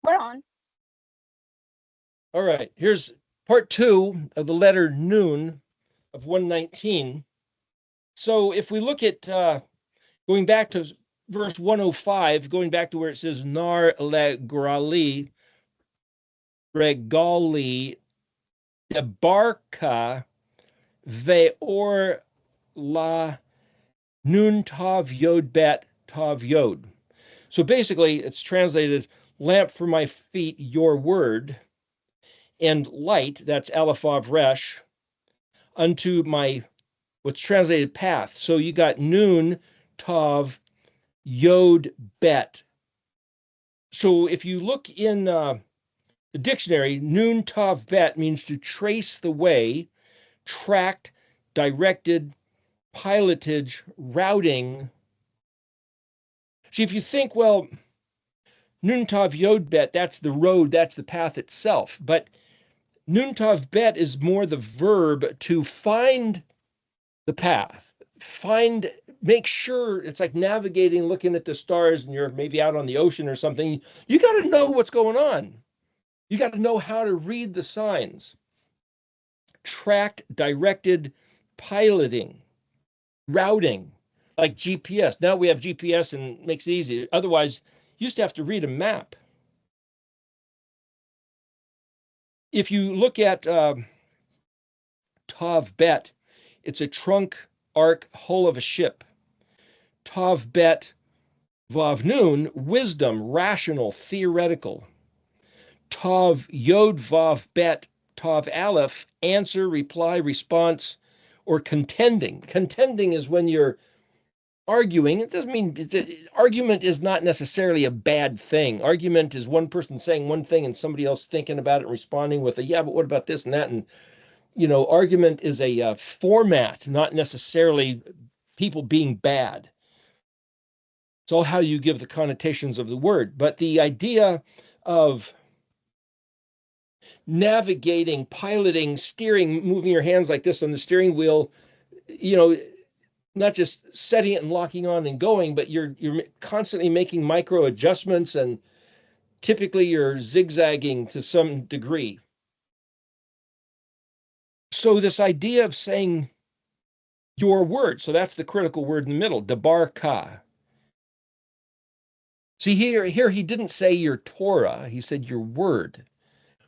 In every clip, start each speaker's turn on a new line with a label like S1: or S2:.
S1: We're on.
S2: All right, here's part 2 of the letter Nun of 119. So if we look at going back to verse 105, going back to where it says Nar le grali regali debarka ve'or la nun tav yod bet tav yod. So basically it's translated lamp for my feet, your word, and light, that's ALEF-TAV Resh, unto my, what's translated path. So you got Nun, Tav, Yod, Bet. So if you look in the dictionary, Nun, Tav, Bet means to trace the way, tracked, directed, pilotage, routing. See, if you think, well, Nun, Tav, Yod, Bet, that's the road, that's the path itself. But Nun, Tav, Bet is more the verb to find the path, make sure. It's like navigating, looking at the stars, and you're maybe out on the ocean or something. You got to know what's going on. You got to know how to read the signs. Tracked, directed, piloting, routing, like GPS. Now we have GPS and it makes it easy. Otherwise, you used to have to read a map. If you look at Tav Bet, it's a trunk, arc, hull of a ship. Tav Bet Vav Nun, wisdom, rational, theoretical. Tav Yod Vav Bet Tav Aleph, answer, reply, response, or contending. Contending is when you're arguing. It doesn't mean argument is not necessarily a bad thing. Argument is one person saying one thing and somebody else thinking about it and responding with a, yeah, but what about this and that? And, argument is a format, not necessarily people being bad. It's all how you give the connotations of the word. But the idea of navigating, piloting, steering, moving your hands like this on the steering wheel, not just setting it and locking on and going, but you're constantly making micro adjustments, and typically you're zigzagging to some degree. So this idea of saying your word, so that's the critical word in the middle, dabar ka. See, here he didn't say your Torah, he said your word.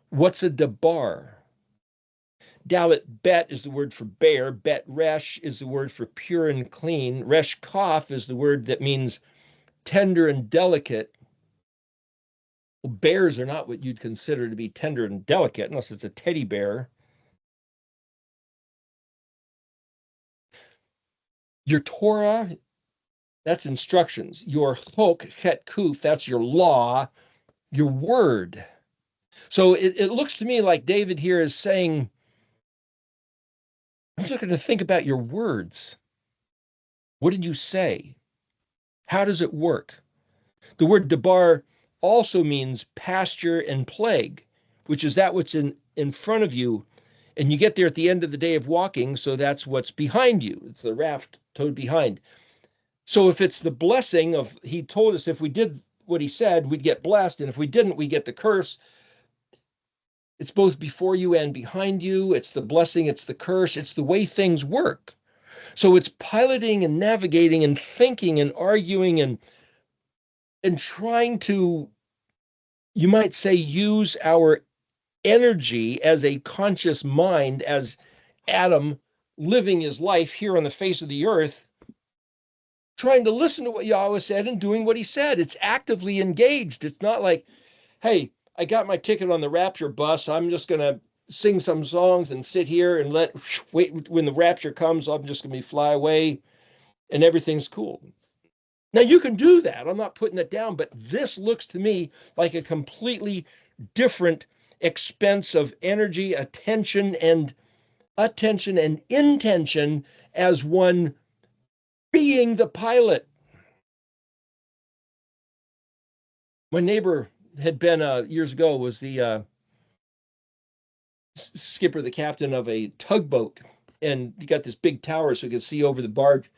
S2: What's a dabar? Dalet bet is the word for bear. Bet resh is the word for pure and clean. Resh kaf is the word that means tender and delicate. Well, bears are not what you'd consider to be tender and delicate unless it's a teddy bear. Your Torah, that's instructions. Your chok, chet kuf, that's your law, your word. So it looks to me like David here is saying, I'm just going to think about your words. What did you say? How does it work? The word debar also means pasture and plague, which is that what's in front of you. And you get there at the end of the day of walking, so that's what's behind you. It's the raft towed behind. So if it's the blessing of, he told us if we did what he said, we'd get blessed. And if we didn't, we get the curse. It's both before you and behind you. It's the blessing, it's the curse, it's the way things work. So it's piloting and navigating and thinking and arguing and trying to, you might say, use our energy as a conscious mind, as Adam living his life here on the face of the earth, trying to listen to what Yahweh said and doing what he said. It's actively engaged. It's not like, hey, I got my ticket on the rapture bus. I'm just going to sing some songs and sit here and wait when the rapture comes. I'm just going to fly away and everything's cool. Now you can do that. I'm not putting it down, but this looks to me like a completely different expense of energy, attention and intention as one being the pilot. My neighbor had been years ago, was the skipper, the captain of a tugboat, and he got this big tower so he could see over the barge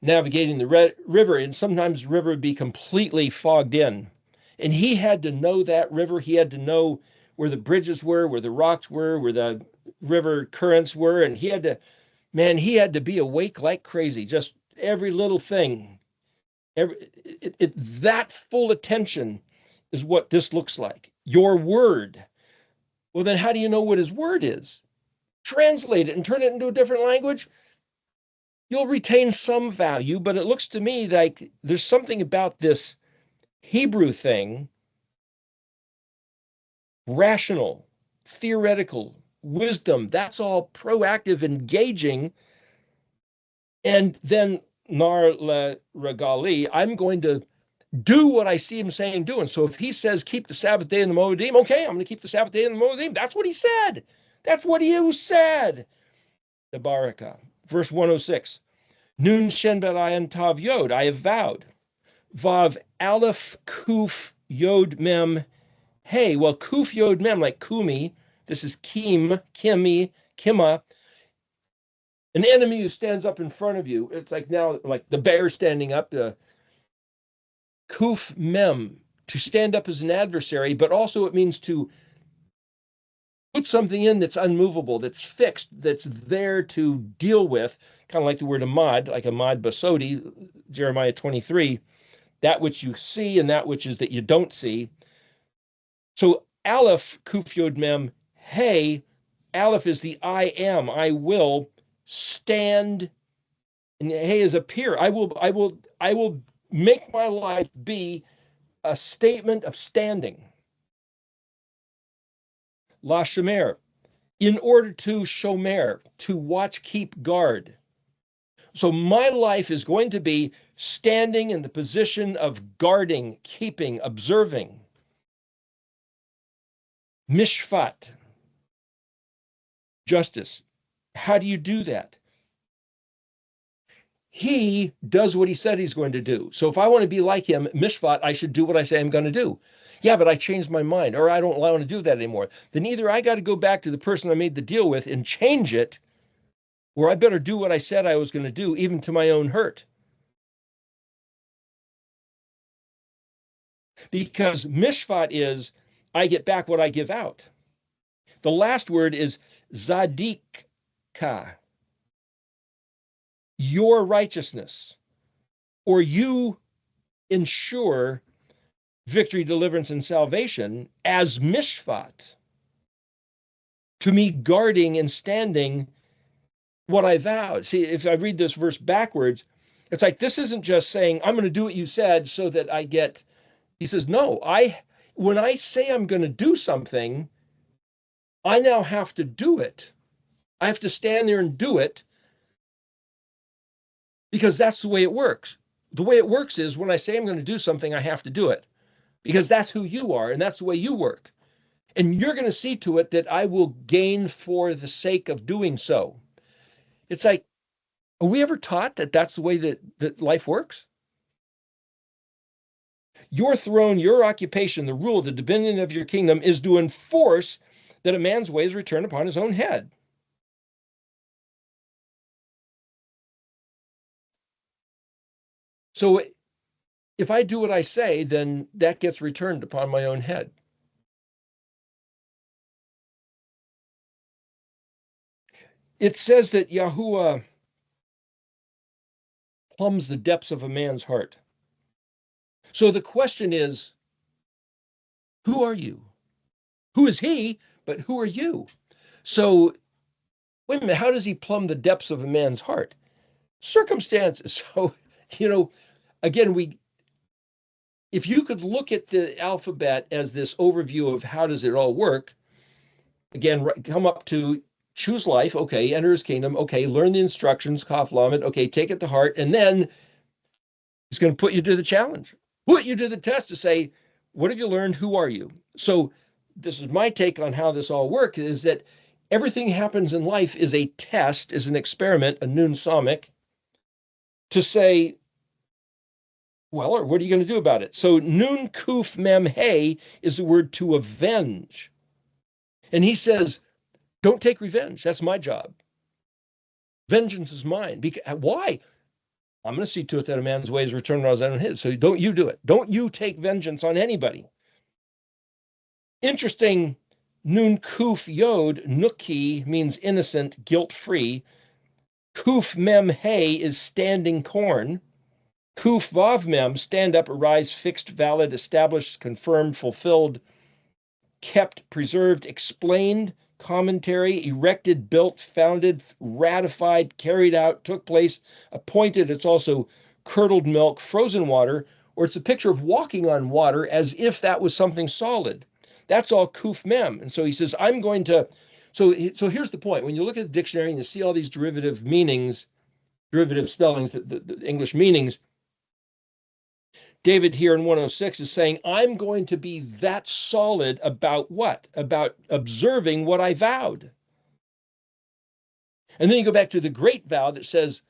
S2: navigating the river, and sometimes the river would be completely fogged in. And he had to know that river. He had to know where the bridges were, where the rocks were, where the river currents were. And he had to, man, he had to be awake like crazy, just every little thing. That full attention is what this looks like. Your word. Well, then how do you know what his word is? Translate it and turn it into a different language. You'll retain some value, but it looks to me like there's something about this Hebrew thing, rational, theoretical, wisdom, that's all proactive, engaging. And then nar le regali, I'm going to do what I see him saying doing. So if he says keep the Sabbath day in the Moedim, okay, I'm going to keep the Sabbath day in the Moedim. That's what he said. That's what he said. The Baraka, verse 106. Nun shen berayan tav yod, I have vowed. Vav aleph kuf yod mem hey. Well, kuf yod mem, like kumi. This is kim, kimi, kima. An enemy who stands up in front of you. It's like now, like the bear standing up. The kuf mem, to stand up as an adversary, but also it means to put something in that's unmovable, that's fixed, that's there to deal with, kind of like the word amad, like amad basodi, Jeremiah 23, that which you see and that which is that you don't see. So Aleph, Kuf Yod Mem, hey, Aleph is the I am, I will stand, and hey is appear. I will make my life be a statement of standing. La Shemer, in order to shomer, to watch, keep guard. So my life is going to be standing in the position of guarding, keeping, observing. Mishpat, justice. How do you do that? He does what he said he's going to do. So if I want to be like him, mishpat, I should do what I say I'm going to do. Yeah, but I changed my mind, or I don't want to do that anymore. Then either I got to go back to the person I made the deal with and change it, or I better do what I said I was going to do, even to my own hurt. Because mishpat is, I get back what I give out. The last word is zadika, your righteousness, or you ensure victory, deliverance, and salvation as mishpat, to me guarding and standing what I vowed. See, if I read this verse backwards, it's like, this isn't just saying, I'm going to do what you said so that I get, he says, no, when I say I'm going to do something, I now have to do it. I have to stand there and do it, because that's the way it works. The way it works is when I say I'm going to do something, I have to do it, because that's who you are and that's the way you work. And you're going to see to it that I will gain for the sake of doing so. It's like, are we ever taught that that's the way that life works? Your throne, your occupation, the rule, the dominion of your kingdom is to enforce that a man's ways return upon his own head. So if I do what I say, then that gets returned upon my own head. It says that Yahuwah plumbs the depths of a man's heart. So the question is, who are you? Who is he, but who are you? So wait a minute, how does he plumb the depths of a man's heart? Circumstances. So, again, if you could look at the alphabet as this overview of how does it all work, again, come up to choose life, okay, enter his kingdom, okay, learn the instructions, kaf lamed, okay, take it to heart, and then he's going to put you to the challenge, put you to the test to say, what have you learned? Who are you? So this is my take on how this all works, is that everything happens in life is a test, is an experiment, a nun somic, to say, well, or what are you going to do about it? So nun kuf mem hey is the word to avenge. And he says, don't take revenge. That's my job. Vengeance is mine. Why? I'm going to see to it that a man's ways return as on his. So don't you do it. Don't you take vengeance on anybody. Interesting. Nun kuf yod, nuki means innocent, guilt-free. Kuf mem hay is standing corn. Kuf vav mem, stand up, arise, fixed, valid, established, confirmed, fulfilled, kept, preserved, explained, commentary, erected, built, founded, ratified, carried out, took place, appointed. It's also curdled milk, frozen water, or it's a picture of walking on water as if that was something solid. That's all kuf mem. And so he says, I'm going to. So here's the point. When you look at the dictionary and you see all these derivative meanings, derivative spellings, the English meanings, David here in 106 is saying, I'm going to be that solid about what? About observing what I vowed. And then you go back to the great vow that says,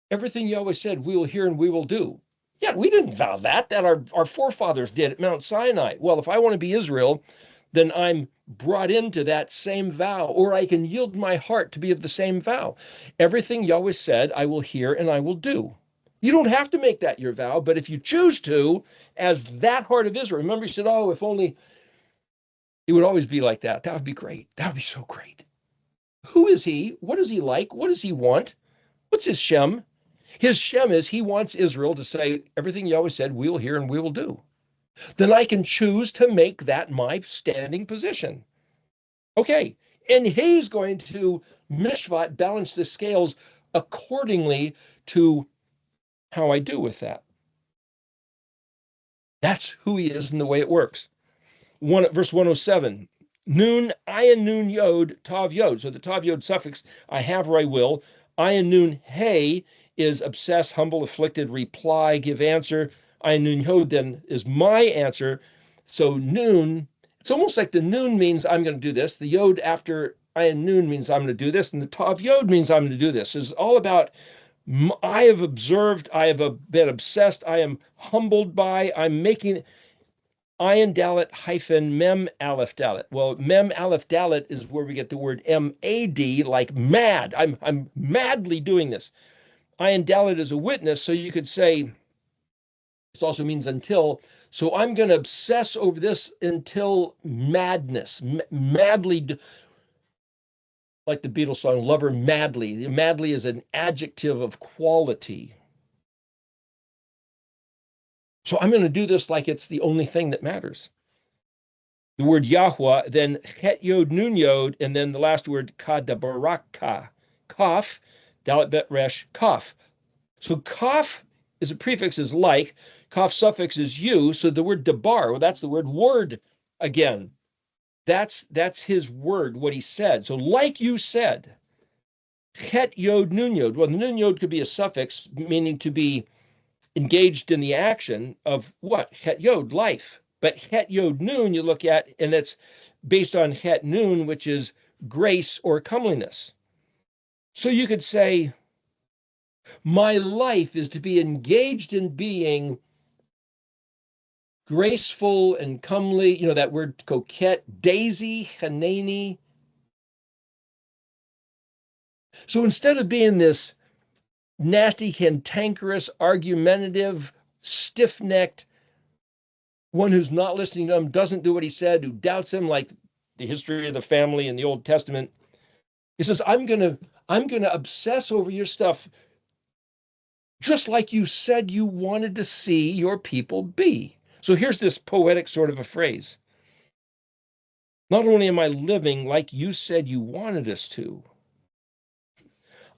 S2: everything Yahweh said, we will hear and we will do. Yeah, we didn't vow that our forefathers did at Mount Sinai. Well, if I want to be Israel, then I'm brought into that same vow, or I can yield my heart to be of the same vow. Everything Yahweh said, I will hear and I will do. You don't have to make that your vow, but if you choose to, as that heart of Israel, remember he said, oh, if only it would always be like that. That would be great. That would be so great. Who is he? What is he like? What does he want? What's his Shem? His Shem is he wants Israel to say, everything Yahweh said, we will hear and we will do. Then I can choose to make that my standing position. Okay. And he's going to mishvat, balance the scales accordingly to how I do with that. That's who he is and the way it works. Verse 107, Nun, ayin nun yod, tav yod. So the tav yod suffix, I have or I will. Ayin nun hey is obsess, humble, afflicted, reply, give answer. Ayin nun yod then is my answer. So nun, it's almost like the nun means I'm going to do this. The yod after ayin nun means I'm going to do this. And the tav yod means I'm going to do this. It's all about I have observed, I have been obsessed, I am humbled by, I'm making ayin dalet hyphen mem aleph dalet. Well, mem aleph dalet is where we get the word mad, like mad. I'm madly doing this. Ayin dalet is a witness, so you could say this also means until. So I'm going to obsess over this until madness, madly. Like the Beatles song, Lover Madly. Madly is an adjective of quality. So I'm going to do this like it's the only thing that matters. The word Yahweh, then het yod nun yod, and then the last word kadabaraka, kaf, dalet bet resh, kaf. So kaf is a prefix is like, kaf suffix is you, so the word dabar, well, that's the word again. That's his word, what he said. So like you said, het yod nun yod. Well, the nun yod could be a suffix, meaning to be engaged in the action of what? Het yod, life. But het yod nun, you look at, and it's based on het nun, which is grace or comeliness. So you could say, my life is to be engaged in being graceful and comely, that word coquette, daisy, hanani. So instead of being this nasty, cantankerous, argumentative, stiff-necked, one who's not listening to him, doesn't do what he said, who doubts him, like the history of the family in the Old Testament. He says, I'm gonna obsess over your stuff just like you said you wanted to see your people be. So here's this poetic sort of a phrase. Not only am I living like you said you wanted us to,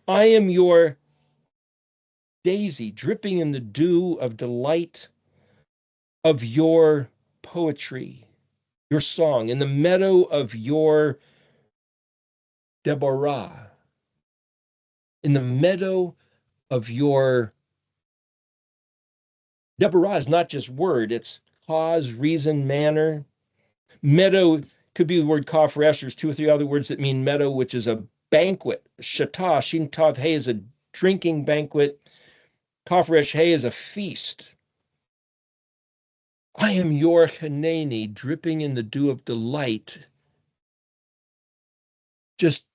S2: I am your daisy dripping in the dew of delight of your poetry, your song, in the meadow of your Deborah, in the meadow of your Deborah is not just word, it's cause, reason, manner. Meadow could be the word kaf resh. There's 2 or 3 other words that mean meadow, which is a banquet. Shatah, shin tav hey is a drinking banquet. Kaf resh hey is a feast. I am your Hanani, dripping in the dew of delight, just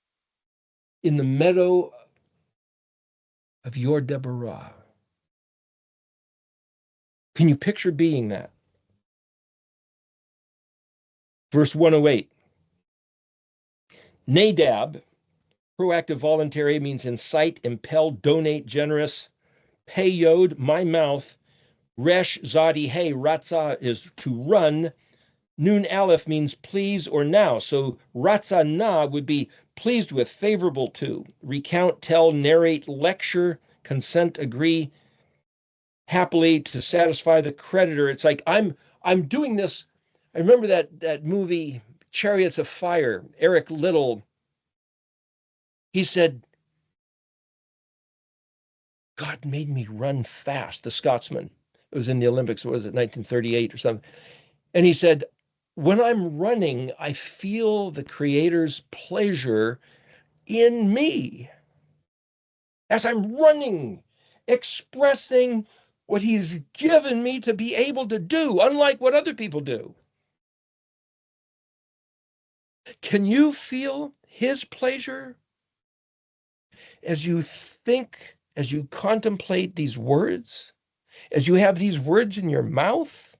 S2: in the meadow of your Deborah. Can you picture being that? Verse 108. Nadab, proactive voluntary, means incite, impel, donate, generous. Pei Yod, my mouth. Resh Zadi Hey, Ratzah is to run. Nun Aleph means please or now. So Ratzah Na would be pleased with, favorable to. Recount, tell, narrate, lecture, consent, agree, happily, to satisfy the creditor. It's like I'm doing this. I remember that movie Chariots of Fire. Eric Liddell, he said, God made me run fast, the Scotsman. It was in the Olympics, what was it, 1938 or something? And he said, when I'm running, I feel the Creator's pleasure in me as I'm running, expressing what He's given me to be able to do, unlike what other people do. Can you feel His pleasure as you think, as you contemplate these words, as you have these words in your mouth,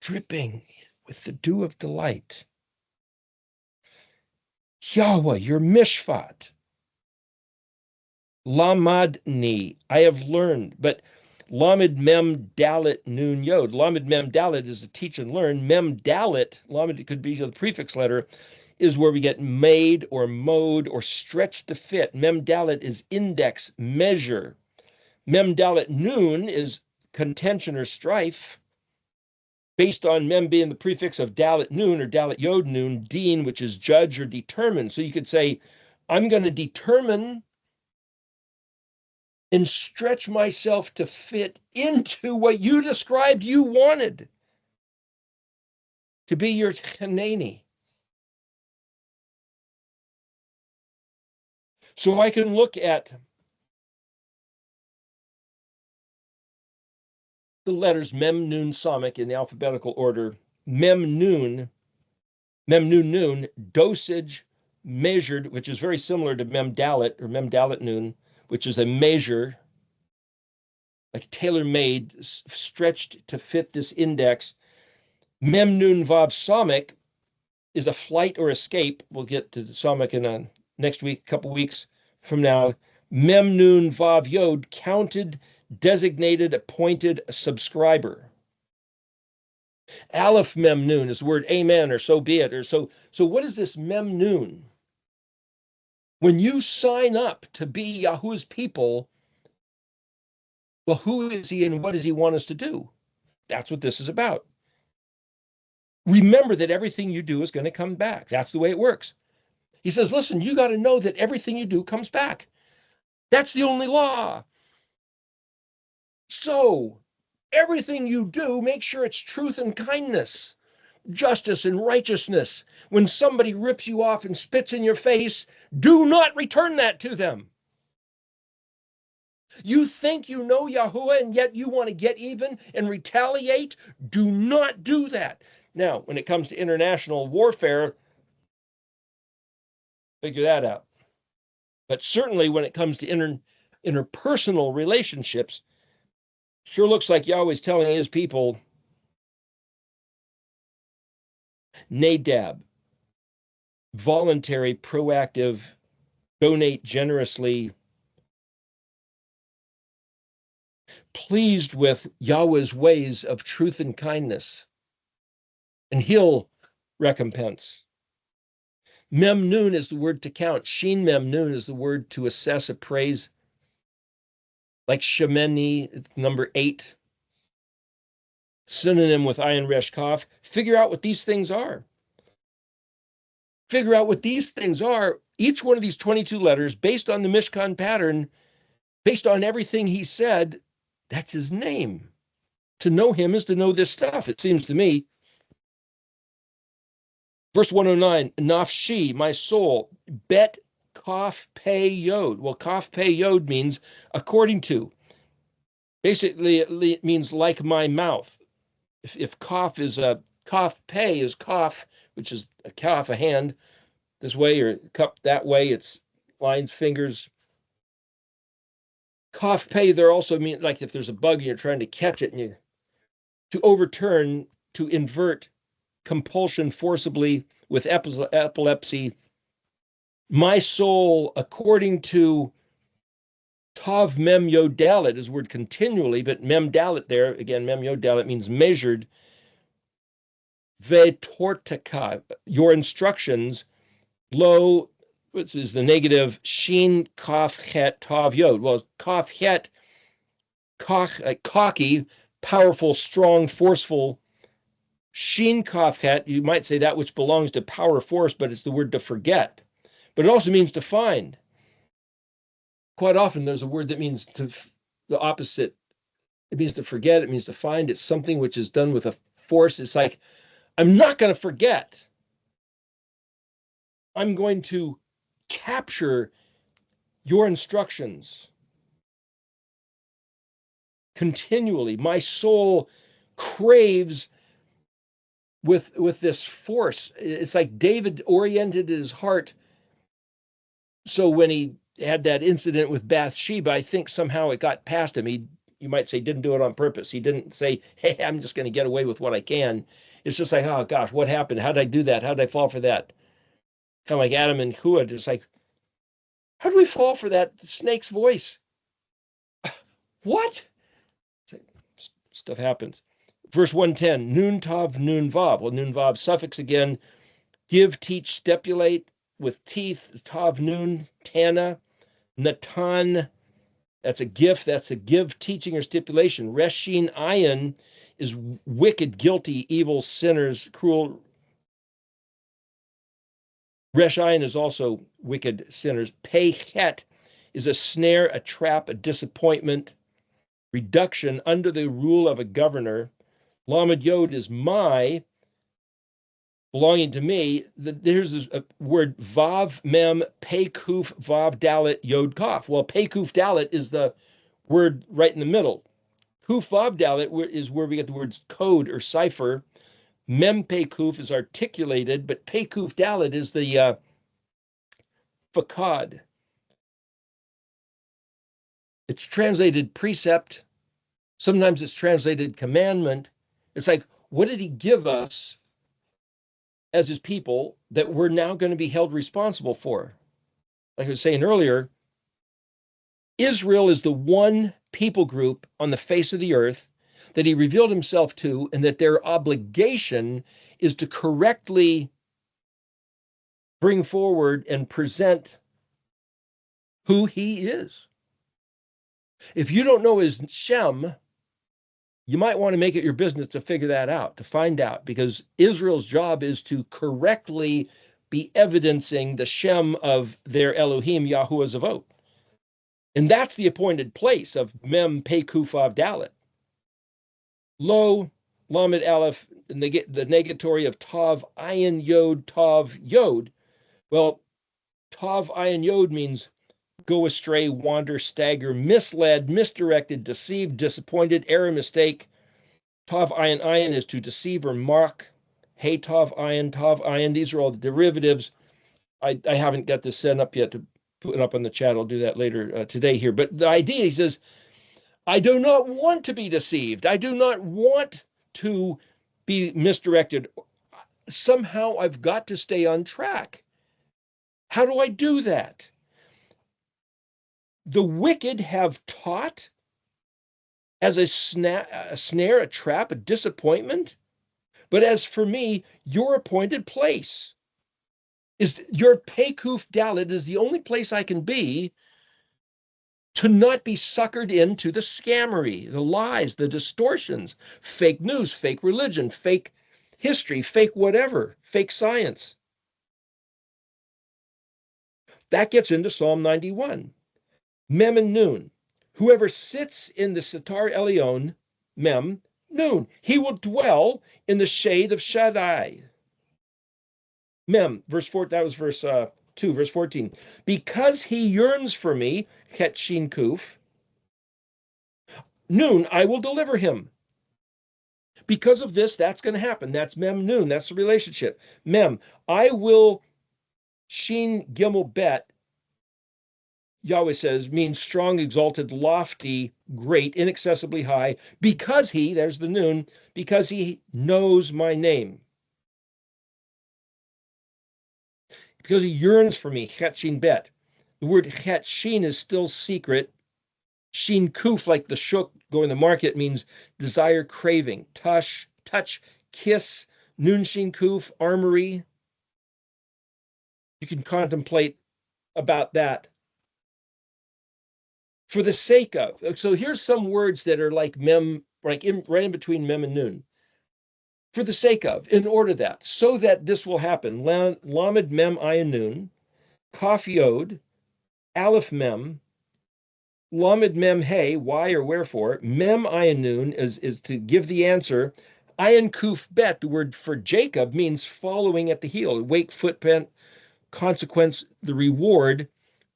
S2: dripping with the dew of delight? Yahweh, your mishpat. Lamadni, I have learned, but Lamed Mem Dalit Nun Yod. Lamed Mem Dalit is to teach and learn. Mem Dalit, Lamed could be the prefix letter, is where we get made or mode or stretched to fit. Mem Dalit is index, measure. Mem Dalit Nun is contention or strife, based on Mem being the prefix of Dalit Nun or Dalit Yod Nun, Deen, which is judge or determine. So you could say, I'm going to determine and stretch myself to fit into what you described you wanted to be your Hanani. So I can look at the letters Mem, Nun, Samik in the alphabetical order. Mem, Nun, Nun, dosage, measured, which is very similar to Mem Dalit or Mem Dalit Nun, which is a measure, like tailor-made, stretched to fit this index. Mem, Nun, Vav, Samik is a flight or escape. We'll get to the Samik in next week, couple weeks from now. Mem, Nun, Vav, Yod, counted, designated, appointed, subscriber. Aleph Mem Nun is the word amen or so be it. Or so what is this Mem Nun? When you sign up to be Yahuwah's people, well, who is He and what does He want us to do? That's what this is about. Remember that everything you do is going to come back. That's the way it works. He says, listen, you got to know that everything you do comes back. That's the only law. So everything you do, make sure it's truth and kindness, justice and righteousness. When somebody rips you off and spits in your face, do not return that to them. You think you know Yahuwah and yet you want to get even and retaliate? Do not do that. Now, when it comes to international warfare, figure that out. But certainly when it comes to interpersonal relationships, sure looks like Yahweh's telling His people, Nadab, voluntary, proactive, donate generously, pleased with Yahweh's ways of truth and kindness, and He'll recompense. Mem Nun is the word to count. Shin Mem Nun is the word to assess, appraise, like Shemeni, number 8. Synonym with Ayin Resh Kaf. Figure out what these things are. Figure out what these things are. Each one of these 22 letters, based on the Mishkan pattern, based on everything He said, that's His name. To know Him is to know this stuff, it seems to me. Verse 109, Nafshi, my soul, bet Kaf Pei Yod. Well, Kaf Pei Yod means according to. Basically, it means like my mouth. If Kaf is a Kaf Pei is Kaf, which is a Kaf, a hand, this way, or cup that way, it's lines, fingers. Kaf pei, there also mean like if there's a bug and you're trying to catch it and you to overturn, to invert, compulsion forcibly with epilepsy. My soul, according to Tav Mem Yod Dalet is word continually, but Mem Dalet there, again, Mem Yod Dalet means measured. Ve tortaka, your instructions, lo, which is the negative, Shin Kaf Het Tav Yod. Well, Kaf Het, cocky, powerful, strong, forceful. Shin Kaf Het, you might say that which belongs to power, force, but it's the word to forget. But it also means to find. Quite often there's a word that means to the opposite. It means to forget. It means to find. It's something which is done with a force. It's like, I'm not going to forget. I'm going to capture your instructions continually. My soul craves with this force. It's like David oriented his heart. So when he had that incident with Bathsheba, I think somehow it got past him. You might say, didn't do it on purpose. He didn't say, hey, I'm just going to get away with what I can. It's just like, oh gosh, what happened? How did I do that? How did I fall for that? Kind of like Adam and Hua, just like, how do we fall for that snake's voice? What? Stuff happens. Verse 110, nun tav, nun vav. Well, nun vav suffix again. Give, teach, stipulate with teeth. Tav, nun, tana, natan. That's a gift. That's a give, teaching, or stipulation. Reshin ayin is wicked, guilty, evil, sinners, cruel. Resh ayin is also wicked sinners. Pei het is a snare, a trap, a disappointment. Reduction under the rule of a governor. Lamed Yod is my, belonging to me. There's a word Vav Mem Pei Kuf Vav Dalet Yod Kaf. Well, Pei Kuf Dalet is the word right in the middle. Kuf Vav Dalet is where we get the words code or cipher. Mem Pei Kuf is articulated, but Pei Kuf Dalet is the fakad. It's translated precept. Sometimes it's translated commandment. It's like, what did he give us as his people that we're now going to be held responsible for? Like I was saying earlier, Israel is the one people group on the face of the earth that he revealed himself to, and that their obligation is to correctly bring forward and present who he is. If you don't know his Shem, you might want to make it your business to figure that out, to find out, because Israel's job is to correctly be evidencing the Shem of their Elohim, Yahuwah Zavot. And that's the appointed place of Mem Pei Kufav Dalet. Lo, Lamed Aleph, the negatory of Tav Ayin Yod Tav Yod. Well, Tav Ayin Yod means go astray, wander, stagger, misled, misdirected, deceived, disappointed, error, mistake. Tav ayin ayin is to deceive or mock. Hey, tav ayin. These are all the derivatives. I haven't got this set up yet to put it up on the chat. I'll do that later today here. But the idea, he says, I do not want to be deceived. I do not want to be misdirected. Somehow I've got to stay on track. How do I do that? The wicked have taught as a snare, a trap, a disappointment. But as for me, your appointed place is your Pekuf Dalet is the only place I can be to not be suckered into the scammery, the lies, the distortions, fake news, fake religion, fake history, fake whatever, fake science. That gets into Psalm 91. Mem and Nun. Whoever sits in the Sitar Elyon, Mem, Nun, he will dwell in the shade of Shaddai. Mem, verse 4, that was verse 2, verse 14. Because he yearns for me, Het Shin Kuf, Nun, I will deliver him. Because of this, that's going to happen. That's Mem Nun. That's the relationship. Mem, I will Shin Gimel Bet Yahweh says, means strong, exalted, lofty, great, inaccessibly high, because he, there's the noon, because he knows my name. Because he yearns for me, chet shin bet. The word chet shin is still secret. Shin kuf, like the shuk going to the market, means desire, craving. Touch, kiss. Nun shin kuf, armory. You can contemplate about that. For the sake of. So here's some words that are like mem, like right in between mem and nun. For the sake of, in order that, so that this will happen. Lamed mem ayin nun, kaf yod, aleph mem, lamed mem hey, why or wherefore. Mem ayin nun is to give the answer. Ayin kuf bet, the word for Jacob, means following at the heel. Wake, footprint, consequence, the reward.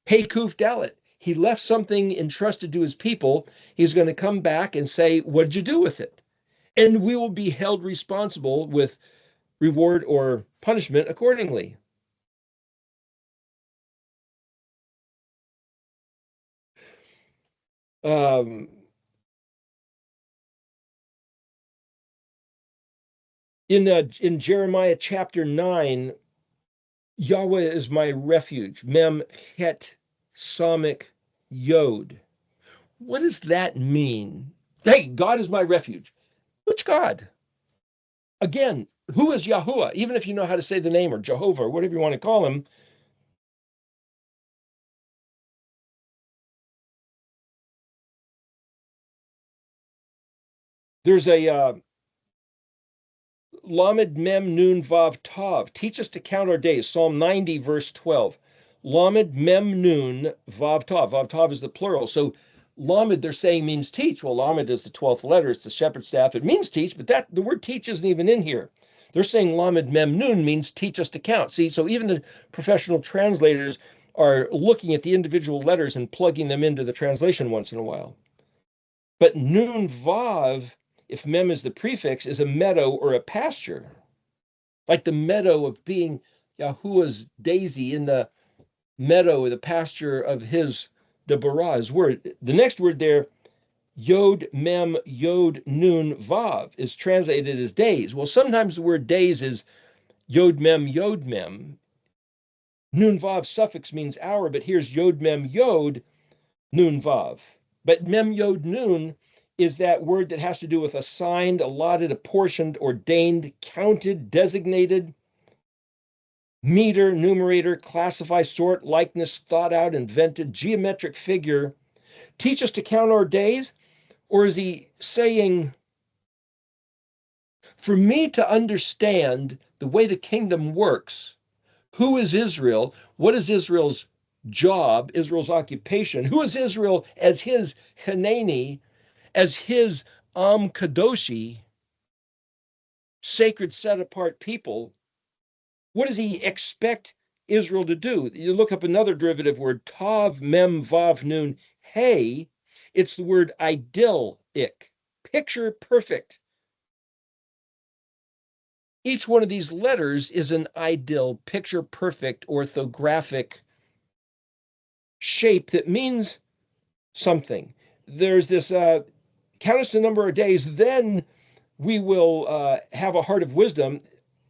S2: Hey kuf dalet. He left something entrusted to his people. He's going to come back and say, what did you do with it? And we will be held responsible with reward or punishment accordingly. In Jeremiah chapter 9, Yahweh is my refuge. Mem het samik yod. What does that mean? Hey, God is my refuge. Which God? Again, who is Yahuwah? Even if you know how to say the name, or Jehovah, or whatever you want to call him. There's a Lamed Mem Nun Vav Tav. Teach us to count our days. Psalm 90, verse 12. Lamed Mem Nun Vav Tav. Vav Tav is the plural. So Lamed, they're saying, means teach. Well, Lamed is the 12th letter. It's the shepherd's staff. It means teach, but that the word teach isn't even in here. They're saying Lamed Mem Nun means teach us to count. See, so even the professional translators are looking at the individual letters and plugging them into the translation once in a while. But Nun Vav, if mem is the prefix, is a meadow or a pasture. Like the meadow of being Yahuwah's daisy in the meadow or the pasture of his Deborah, his word. The next word there, Yod Mem Yod Nun Vav, is translated as days. Well, sometimes the word days is Yod Mem Yod Mem. Nun Vav suffix means hour, but here's Yod Mem Yod Nun Vav. But Mem Yod Nun is that word that has to do with assigned, allotted, apportioned, ordained, counted, designated, meter, numerator, classify, sort, likeness, thought out, invented, geometric figure. Teach us to count our days? Or is he saying, for me to understand the way the kingdom works, who is Israel? What is Israel's job, Israel's occupation? Who is Israel as his Hanani, as his Kadoshi, sacred, set apart people? What does he expect Israel to do? You look up another derivative word, tav mem vav nun hey. It's the word idyllic, picture perfect. Each one of these letters is an idyll, picture perfect, orthographic shape that means something. There's this count us the number of days, then we will have a heart of wisdom.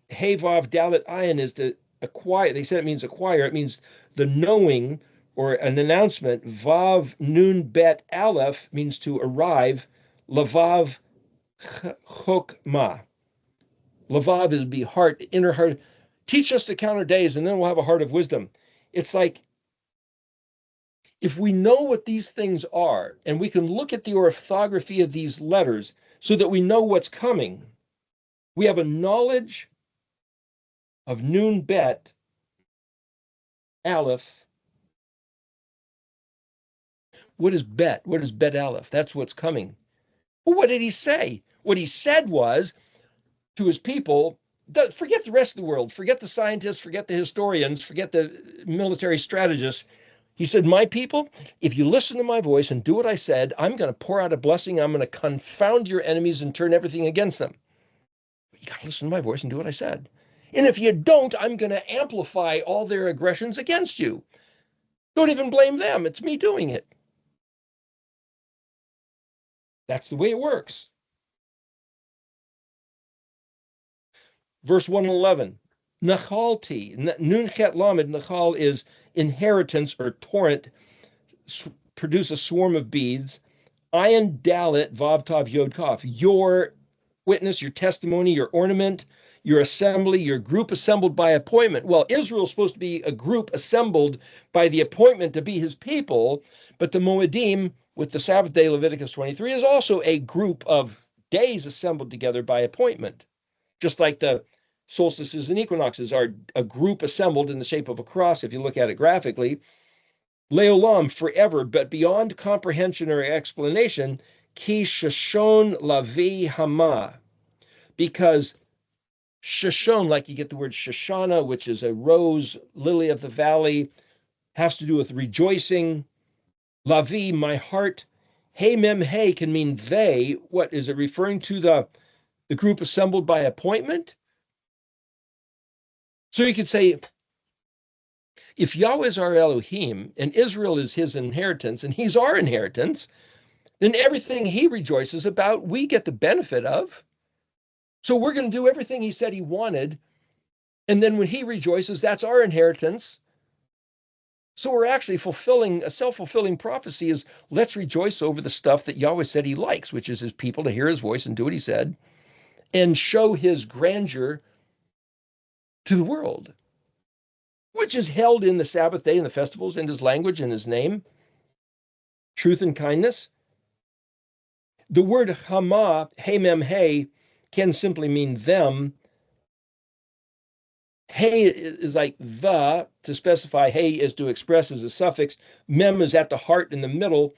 S2: Hey vav dalet ayin is to acquire. They said it means acquire. It means the knowing or an announcement. Vav nun bet aleph means to arrive. Lavav chokma. Lavav is be heart, inner heart. Teach us to count our days, and then we'll have a heart of wisdom. It's like if we know what these things are, and we can look at the orthography of these letters so that we know what's coming, we have a knowledge of Nun Bet, Aleph. What is Bet? What is Bet Aleph? That's what's coming. Well, what did he say? What he said was to his people, forget the rest of the world, forget the scientists, forget the historians, forget the military strategists. He said, my people, if you listen to my voice and do what I said, I'm going to pour out a blessing. I'm going to confound your enemies and turn everything against them. You got to listen to my voice and do what I said. And if you don't, I'm going to amplify all their aggressions against you. Don't even blame them. It's me doing it. That's the way it works. Verse 111, Nachalti, Nun Chet Lamed, Nachal is inheritance or torrent, produce a swarm of beads. Ayin Dalet, Vav Tav Yod Kaf, your witness, your testimony, your ornament, your assembly, your group assembled by appointment. Well, Israel's supposed to be a group assembled by the appointment to be his people, but the Moedim, with the Sabbath day, Leviticus 23, is also a group of days assembled together by appointment. Just like the solstices and equinoxes are a group assembled in the shape of a cross, if you look at it graphically. Leolam, forever, but beyond comprehension or explanation, ki shashon lavi hama, because Shashon, like you get the word Shoshana, which is a rose, lily of the valley, has to do with rejoicing. Lavi, my heart. Hey mem hey can mean they. What is it referring to? The group assembled by appointment? So you could say, if Yahweh is our Elohim and Israel is his inheritance and he's our inheritance, then everything he rejoices about, we get the benefit of. So we're going to do everything he said he wanted. And then when he rejoices, that's our inheritance. So we're actually fulfilling a self-fulfilling prophecy is let's rejoice over the stuff that Yahweh said he likes, which is his people to hear his voice and do what he said and show his grandeur to the world, which is held in the Sabbath day and the festivals and his language and his name, truth and kindness. The word Hama, Hey Mem Hey, can simply mean them. Hey is like the, to specify, hey is to express as a suffix. Mem is at the heart in the middle.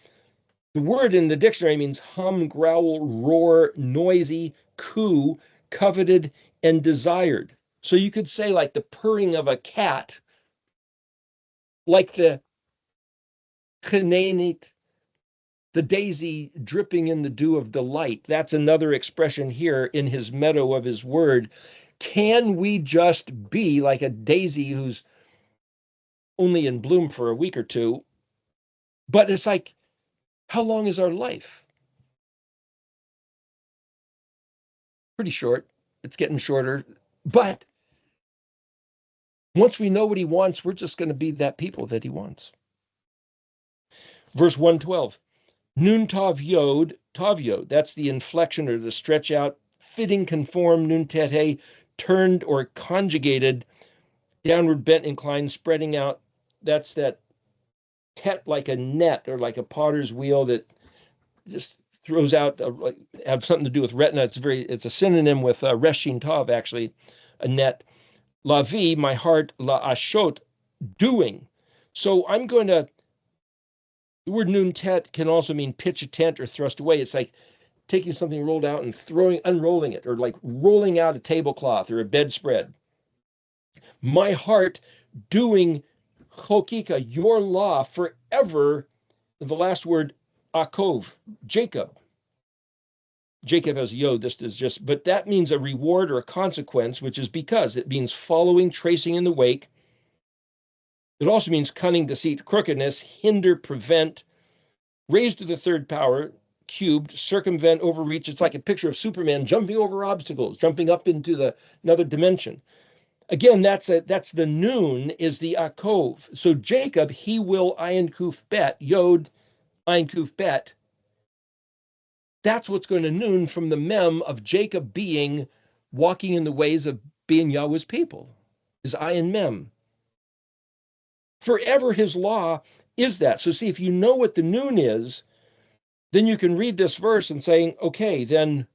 S2: The word in the dictionary means hum, growl, roar, noisy, coo, coveted, and desired. So you could say like the purring of a cat, like the chenenit, the daisy dripping in the dew of delight. That's another expression here in his meadow of his word. Can we just be like a daisy who's only in bloom for a week or two? But it's like, how long is our life? Pretty short. It's getting shorter. But once we know what he wants, we're just going to be that people that he wants. Verse 112, Nun Tav Yod, that's the inflection or the stretch out, fitting, conform, Nun Tet He, turned or conjugated, downward bent, inclined, spreading out. That's that tet like a net or like a potter's wheel that just throws out, like, have something to do with retina. It's a synonym with Reshin Tav, actually, a net. La vie, my heart, la ashot, doing. So I'm going to, the word nun tet can also mean pitch a tent or thrust away. It's like taking something rolled out and unrolling it, or like rolling out a tablecloth or a bedspread. My heart doing chokika, your law forever. The last word, akov, Jacob. Jacob has yod, this is just, but that means a reward or a consequence, which is because it means following, tracing in the wake. It also means cunning, deceit, crookedness, hinder, prevent, raised to the third power, cubed, circumvent, overreach. It's like a picture of Superman jumping over obstacles, jumping up into another dimension. Again, that's the noon is the akov. So Jacob, he will ayin kuf bet, yod, ayin kuf bet. That's what's going to noon from the mem of Jacob being walking in the ways of being Yahweh's people, is ayin mem. Forever his law is that. So see, if you know what the noon is, then you can read this verse and saying, okay, then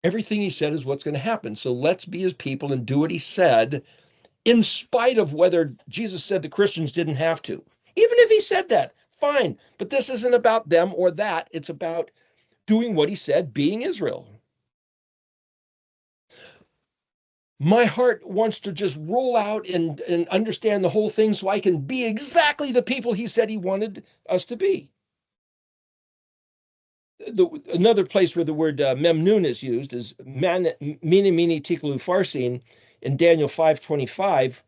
S2: everything he said is what's going to happen. So let's be his people and do what he said, in spite of whether Jesus said the Christians didn't have to. Even if he said that, fine. But this isn't about them or that. It's about doing what he said, being Israel. My heart wants to just roll out and understand the whole thing so I can be exactly the people he said he wanted us to be. Another place where the word memnun is used is mini tiklu farsin in Daniel 5:25.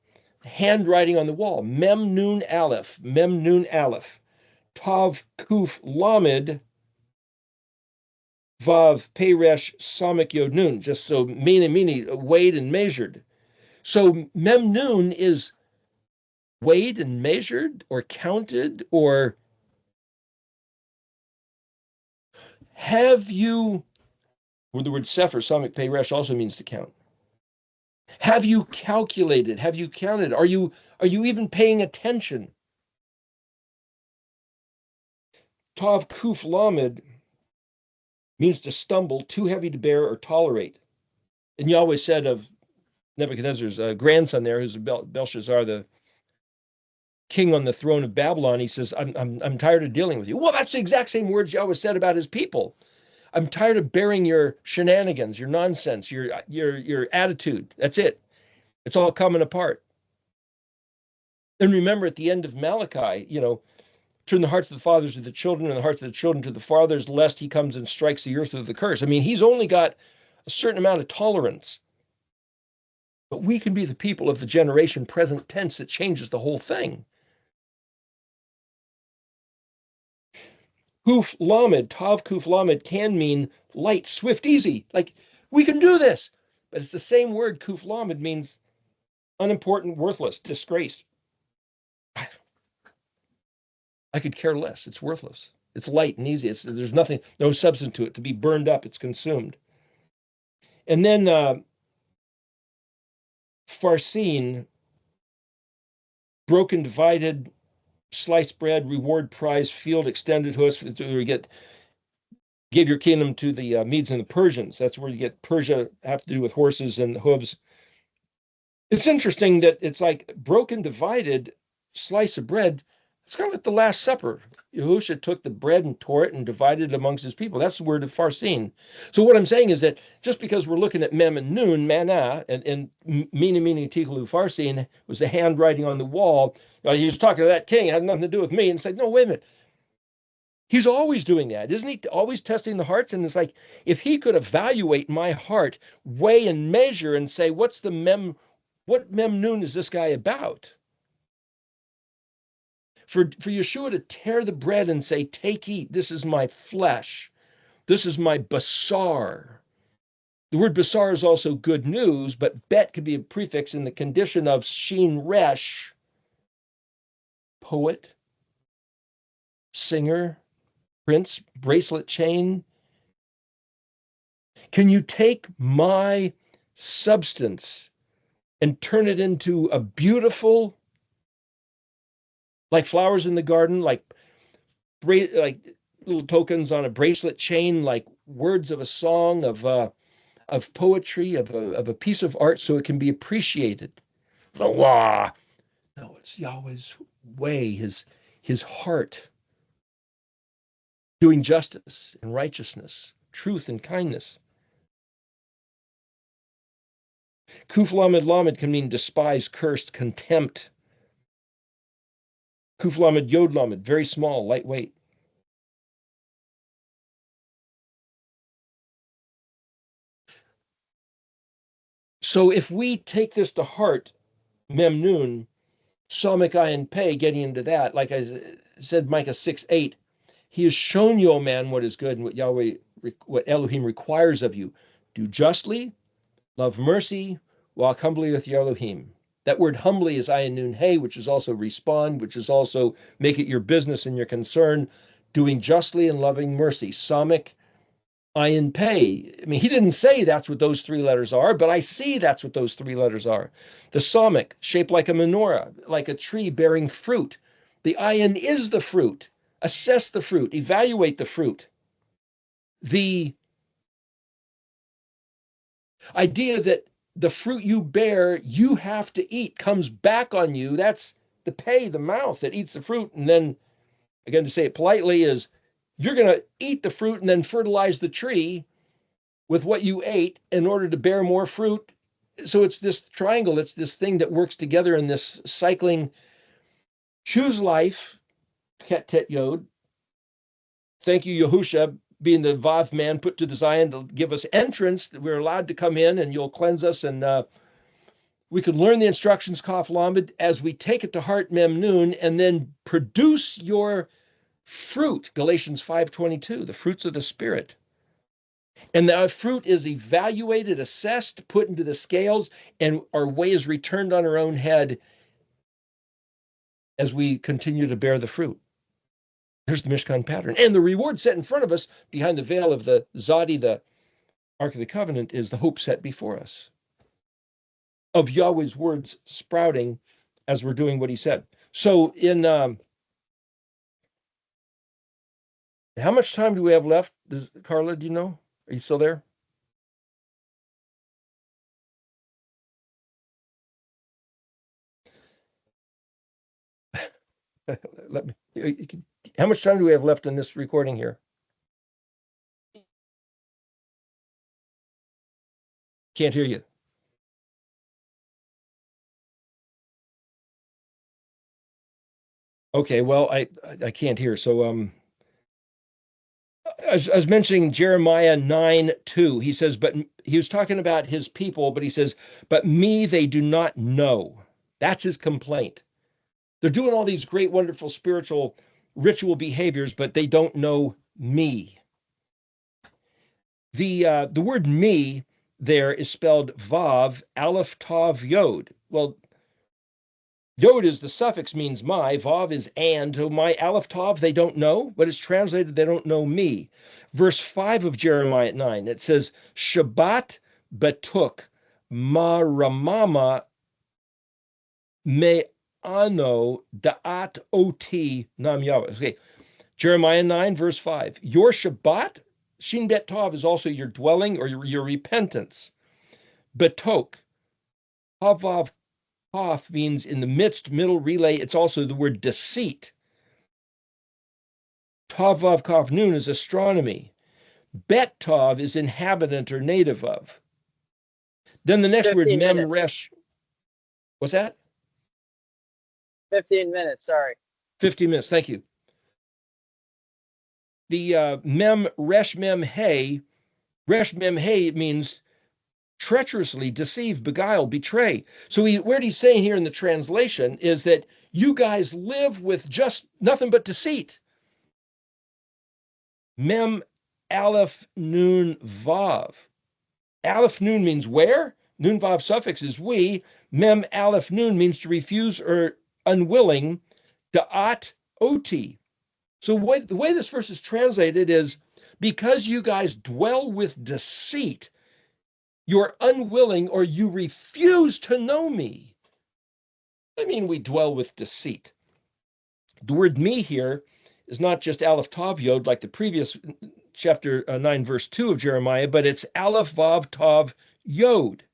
S2: handwriting on the wall. Mem nun aleph, mem nun aleph. Tav kuf lamed vav peresh samek yod nun. Just so mini, weighed and measured. So mem nun is weighed and measured or counted, or have you, where the word sefer, samek peresh, also means to count. Have you calculated? Have you counted? Are you even paying attention? Tav kuf lamed means to stumble, too heavy to bear or tolerate. And Yahweh said of Nebuchadnezzar's grandson there, who's Belshazzar, the king on the throne of Babylon, he says, I'm tired of dealing with you. Well, that's the exact same words Yahweh said about his people. I'm tired of bearing your shenanigans, your nonsense, your attitude. That's it. It's all coming apart. And remember, at the end of Malachi, turn the hearts of the fathers to the children and the hearts of the children to the fathers, lest he comes and strikes the earth with the curse. I mean, he's only got a certain amount of tolerance. But we can be the people of the generation present tense that changes the whole thing. Kuf lamed, tav kuf lamed can mean light, swift, easy. Like, we can do this. But it's the same word, kuf lamed, means unimportant, worthless, disgraced. I could care less. It's worthless. It's light and easy. There's nothing, no substance to it. To be burned up, it's consumed. And then farsin, broken, divided, sliced bread, reward, prize, field, extended hoof. Where you gave your kingdom to the Medes and the Persians. That's where you get Persia, have to do with horses and hooves. It's interesting that it's like broken, divided, slice of bread. It's kind of like the Last Supper. YHUH took the bread and tore it and divided it amongst his people. That's the word of farsin. So what I'm saying is that just because we're looking at mem and nun, manna, and mini tiklu farsin was the handwriting on the wall. He was talking to that king. It had nothing to do with me. And it's like, no, wait a minute. He's always doing that. Isn't he always testing the hearts? And it's like, if he could evaluate my heart, weigh and measure and say, what mem nun is this guy about? For Yeshua to tear the bread and say, take, eat, this is my flesh. This is my basar. The word basar is also good news, but bet could be a prefix in the condition of shin resh, poet, singer, prince, bracelet, chain. Can you take my substance and turn it into a beautiful, like flowers in the garden, like little tokens on a bracelet chain, like words of a song, of poetry, of a piece of art, so it can be appreciated? No, it's Yahweh's way, his heart, doing justice and righteousness, truth and kindness. Kuf lamed lamed can mean despise, cursed, contempt. Kuf lamed yod lamed, very small, lightweight. So if we take this to heart, mem nun, samek ayin pei, getting into that, like I said, Micah 6:8, he has shown you, O man, what is good and what Elohim requires of you. Do justly, love mercy, walk humbly with your Elohim. That word humbly is ayin nun hey, which is also respond, which is also make it your business and your concern, doing justly and loving mercy. Samek ayin pei. I mean, he didn't say that's what those three letters are, but I see that's what those three letters are. The samek, shaped like a menorah, like a tree bearing fruit. The ayin is the fruit. Assess the fruit, evaluate the fruit. The idea that the fruit you bear, you have to eat, comes back on you. That's the pei, the mouth that eats the fruit. And then, again, to say it politely, is you're going to eat the fruit and then fertilize the tree with what you ate in order to bear more fruit. So it's this triangle. It's this thing that works together in this cycling. Choose life, ket tet yod. Thank you, YHUH, being the Vav man put to the Zion to give us entrance, that we're allowed to come in and you'll cleanse us and We could learn the instructions, Kaf Lamed, as we take it to heart, Mem Nun, and then produce your fruit, Galatians 5:22, the fruits of the Spirit. And the fruit is evaluated, assessed, put into the scales, and our way is returned on our own head as we continue to bear the fruit. There's the Mishkan pattern. And the reward set in front of us behind the veil of the Zadi, the Ark of the Covenant, is the hope set before us of Yahweh's words sprouting as we're doing what he said. So in how much time do we have left? Carla, do you know? Are you still there? Let me. How much time do we have left in this recording here? Can't hear you. Okay, well, I can't hear. So I was mentioning Jeremiah 9:2. He says, but he was talking about his people, but he says, but me they do not know. That's his complaint. They're doing all these great, wonderful spiritual ritual behaviors, but they don't know me. The word me there is spelled Vav, ALEF-TAV Yod. Well, Yod is the suffix, means my, Vav is and, so my ALEF-TAV, they don't know, but it's translated, they don't know me. Verse 5 of Jeremiah 9, it says, Shabbat betuk ma ramama me ano da'at oti nam Yahweh. Okay, Jeremiah 9, verse 5. Your Shabbat, Shin Bet Tov, is also your dwelling or your repentance. Betok, Havav Kaf means in the midst, middle, relay. It's also the word deceit. Tavav Kaf Nun is astronomy. Bet Tov is inhabitant or native of. Then the next word, Mem Resh. What's that?
S1: 15 minutes, sorry.
S2: 15 minutes, thank you. The Mem Resh Mem Hey, Resh Mem Hey means treacherously deceive, beguile, betray. So what he's saying here in the translation is that you guys live with just nothing but deceit. Mem Aleph Nun Vav. Aleph Nun means where? Nun Vav suffix is we. Mem Aleph Nun means to refuse or unwilling. Da'at oti. So the way this verse is translated is, because you guys dwell with deceit, you're unwilling or you refuse to know me. I mean, we dwell with deceit. The word me here is not just ALEF-TAV Yod like the previous chapter 9, verse 2 of Jeremiah, but it's ALEF-VAV-TAV Yod.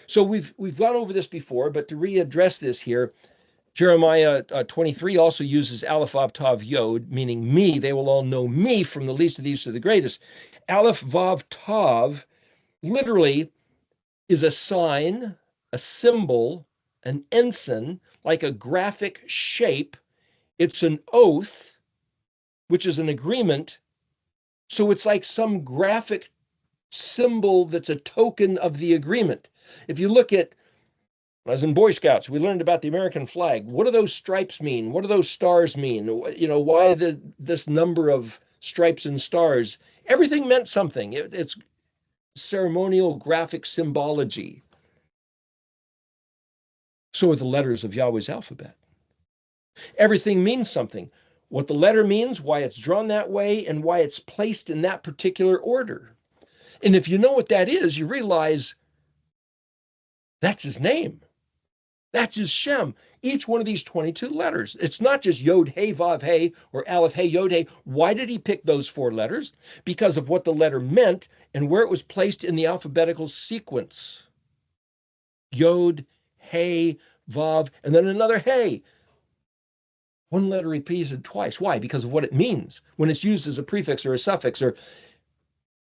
S2: So we've gone over this before, but to readdress this here, Jeremiah 23 also uses ALEF-VAV-TAV Yod, meaning me. They will all know me, from the least of these to the greatest. ALEF-VAV-TAV literally is a sign, a symbol, an ensign, like a graphic shape. It's an oath, which is an agreement. So it's like some graphic symbol that's a token of the agreement. If you look at, when I was in Boy Scouts, we learned about the American flag. What do those stripes mean? What do those stars mean? You know, why this number of stripes and stars? Everything meant something. It's ceremonial graphic symbology. So are the letters of Yahweh's alphabet. Everything means something. What the letter means, why it's drawn that way, and why it's placed in that particular order. And if you know what that is, you realize that's his name. That's his Shem. Each one of these 22 letters. It's not just Yod Hey Vav Hey or Aleph Hey Yod Hey. Why did he pick those 4 letters? Because of what the letter meant and where it was placed in the alphabetical sequence. Yod, Hey, Vav, and then another Hey. One letter repeated twice. Why? Because of what it means when it's used as a prefix or a suffix. Or,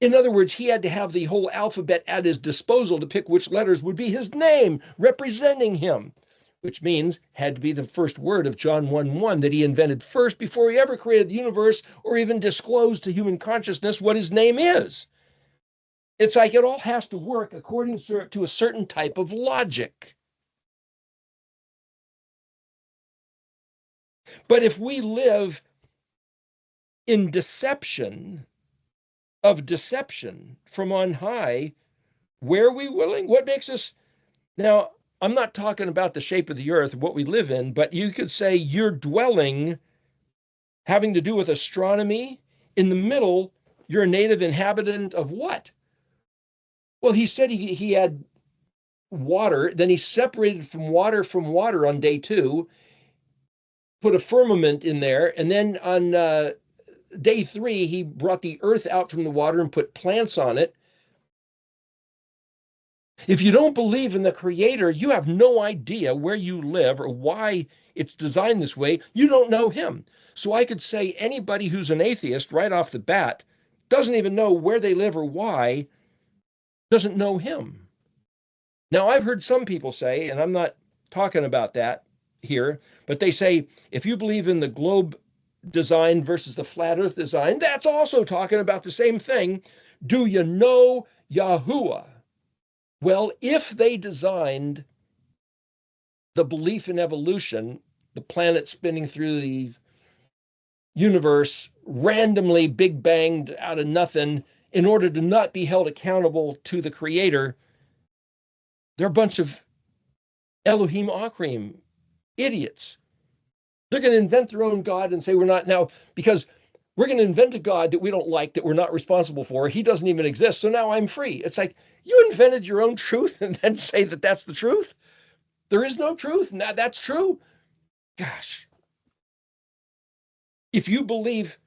S2: in other words, he had to have the whole alphabet at his disposal to pick which letters would be his name, representing him, which means had to be the first word of John 1:1 that he invented first before he ever created the universe or even disclosed to human consciousness what his name is. It's like it all has to work according to a certain type of logic. But if we live in deception of deception from on high, where are we willing? What makes us? Now, I'm not talking about the shape of the earth, what we live in, but you could say you're dwelling having to do with astronomy. In the middle, you're a native inhabitant of what? Well, he said he had water, then he separated from water on day 2, put a firmament in there, and then on day 3, he brought the earth out from the water and put plants on it. If you don't believe in the creator, you have no idea where you live or why it's designed this way. You don't know him. So I could say anybody who's an atheist right off the bat doesn't even know where they live or why, doesn't know him. Now, I've heard some people say, and I'm not talking about that here, but they say if you believe in the globe design versus the flat earth design, that's also talking about the same thing. Do you know YHUH? Well, if they designed the belief in evolution, the planet spinning through the universe, randomly big banged out of nothing, in order to not be held accountable to the creator, they're a bunch of Elohim Akrim idiots. They're going to invent their own God and say we're not now, because we're going to invent a God that we don't like, that we're not responsible for. He doesn't even exist. So now I'm free. It's like you invented your own truth and then say that that's the truth. There is no truth. And that's true. Gosh. If you believe,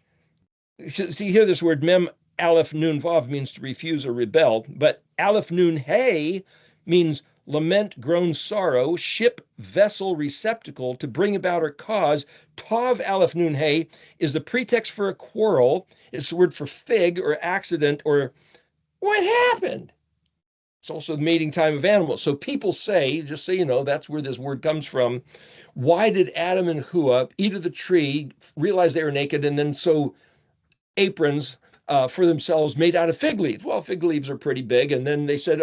S2: see here, this word mem aleph nun vav means to refuse or rebel, but aleph nun hey means lament, groan, sorrow, ship, vessel, receptacle, to bring about or cause. Tav aleph nun hey is the pretext for a quarrel. It's the word for fig or accident or what happened. It's also the mating time of animals. So people say, just so you know, that's where this word comes from. Why did Adam and Hua eat of the tree, realize they were naked, and then sew aprons for themselves made out of fig leaves? Well, fig leaves are pretty big. And then they said,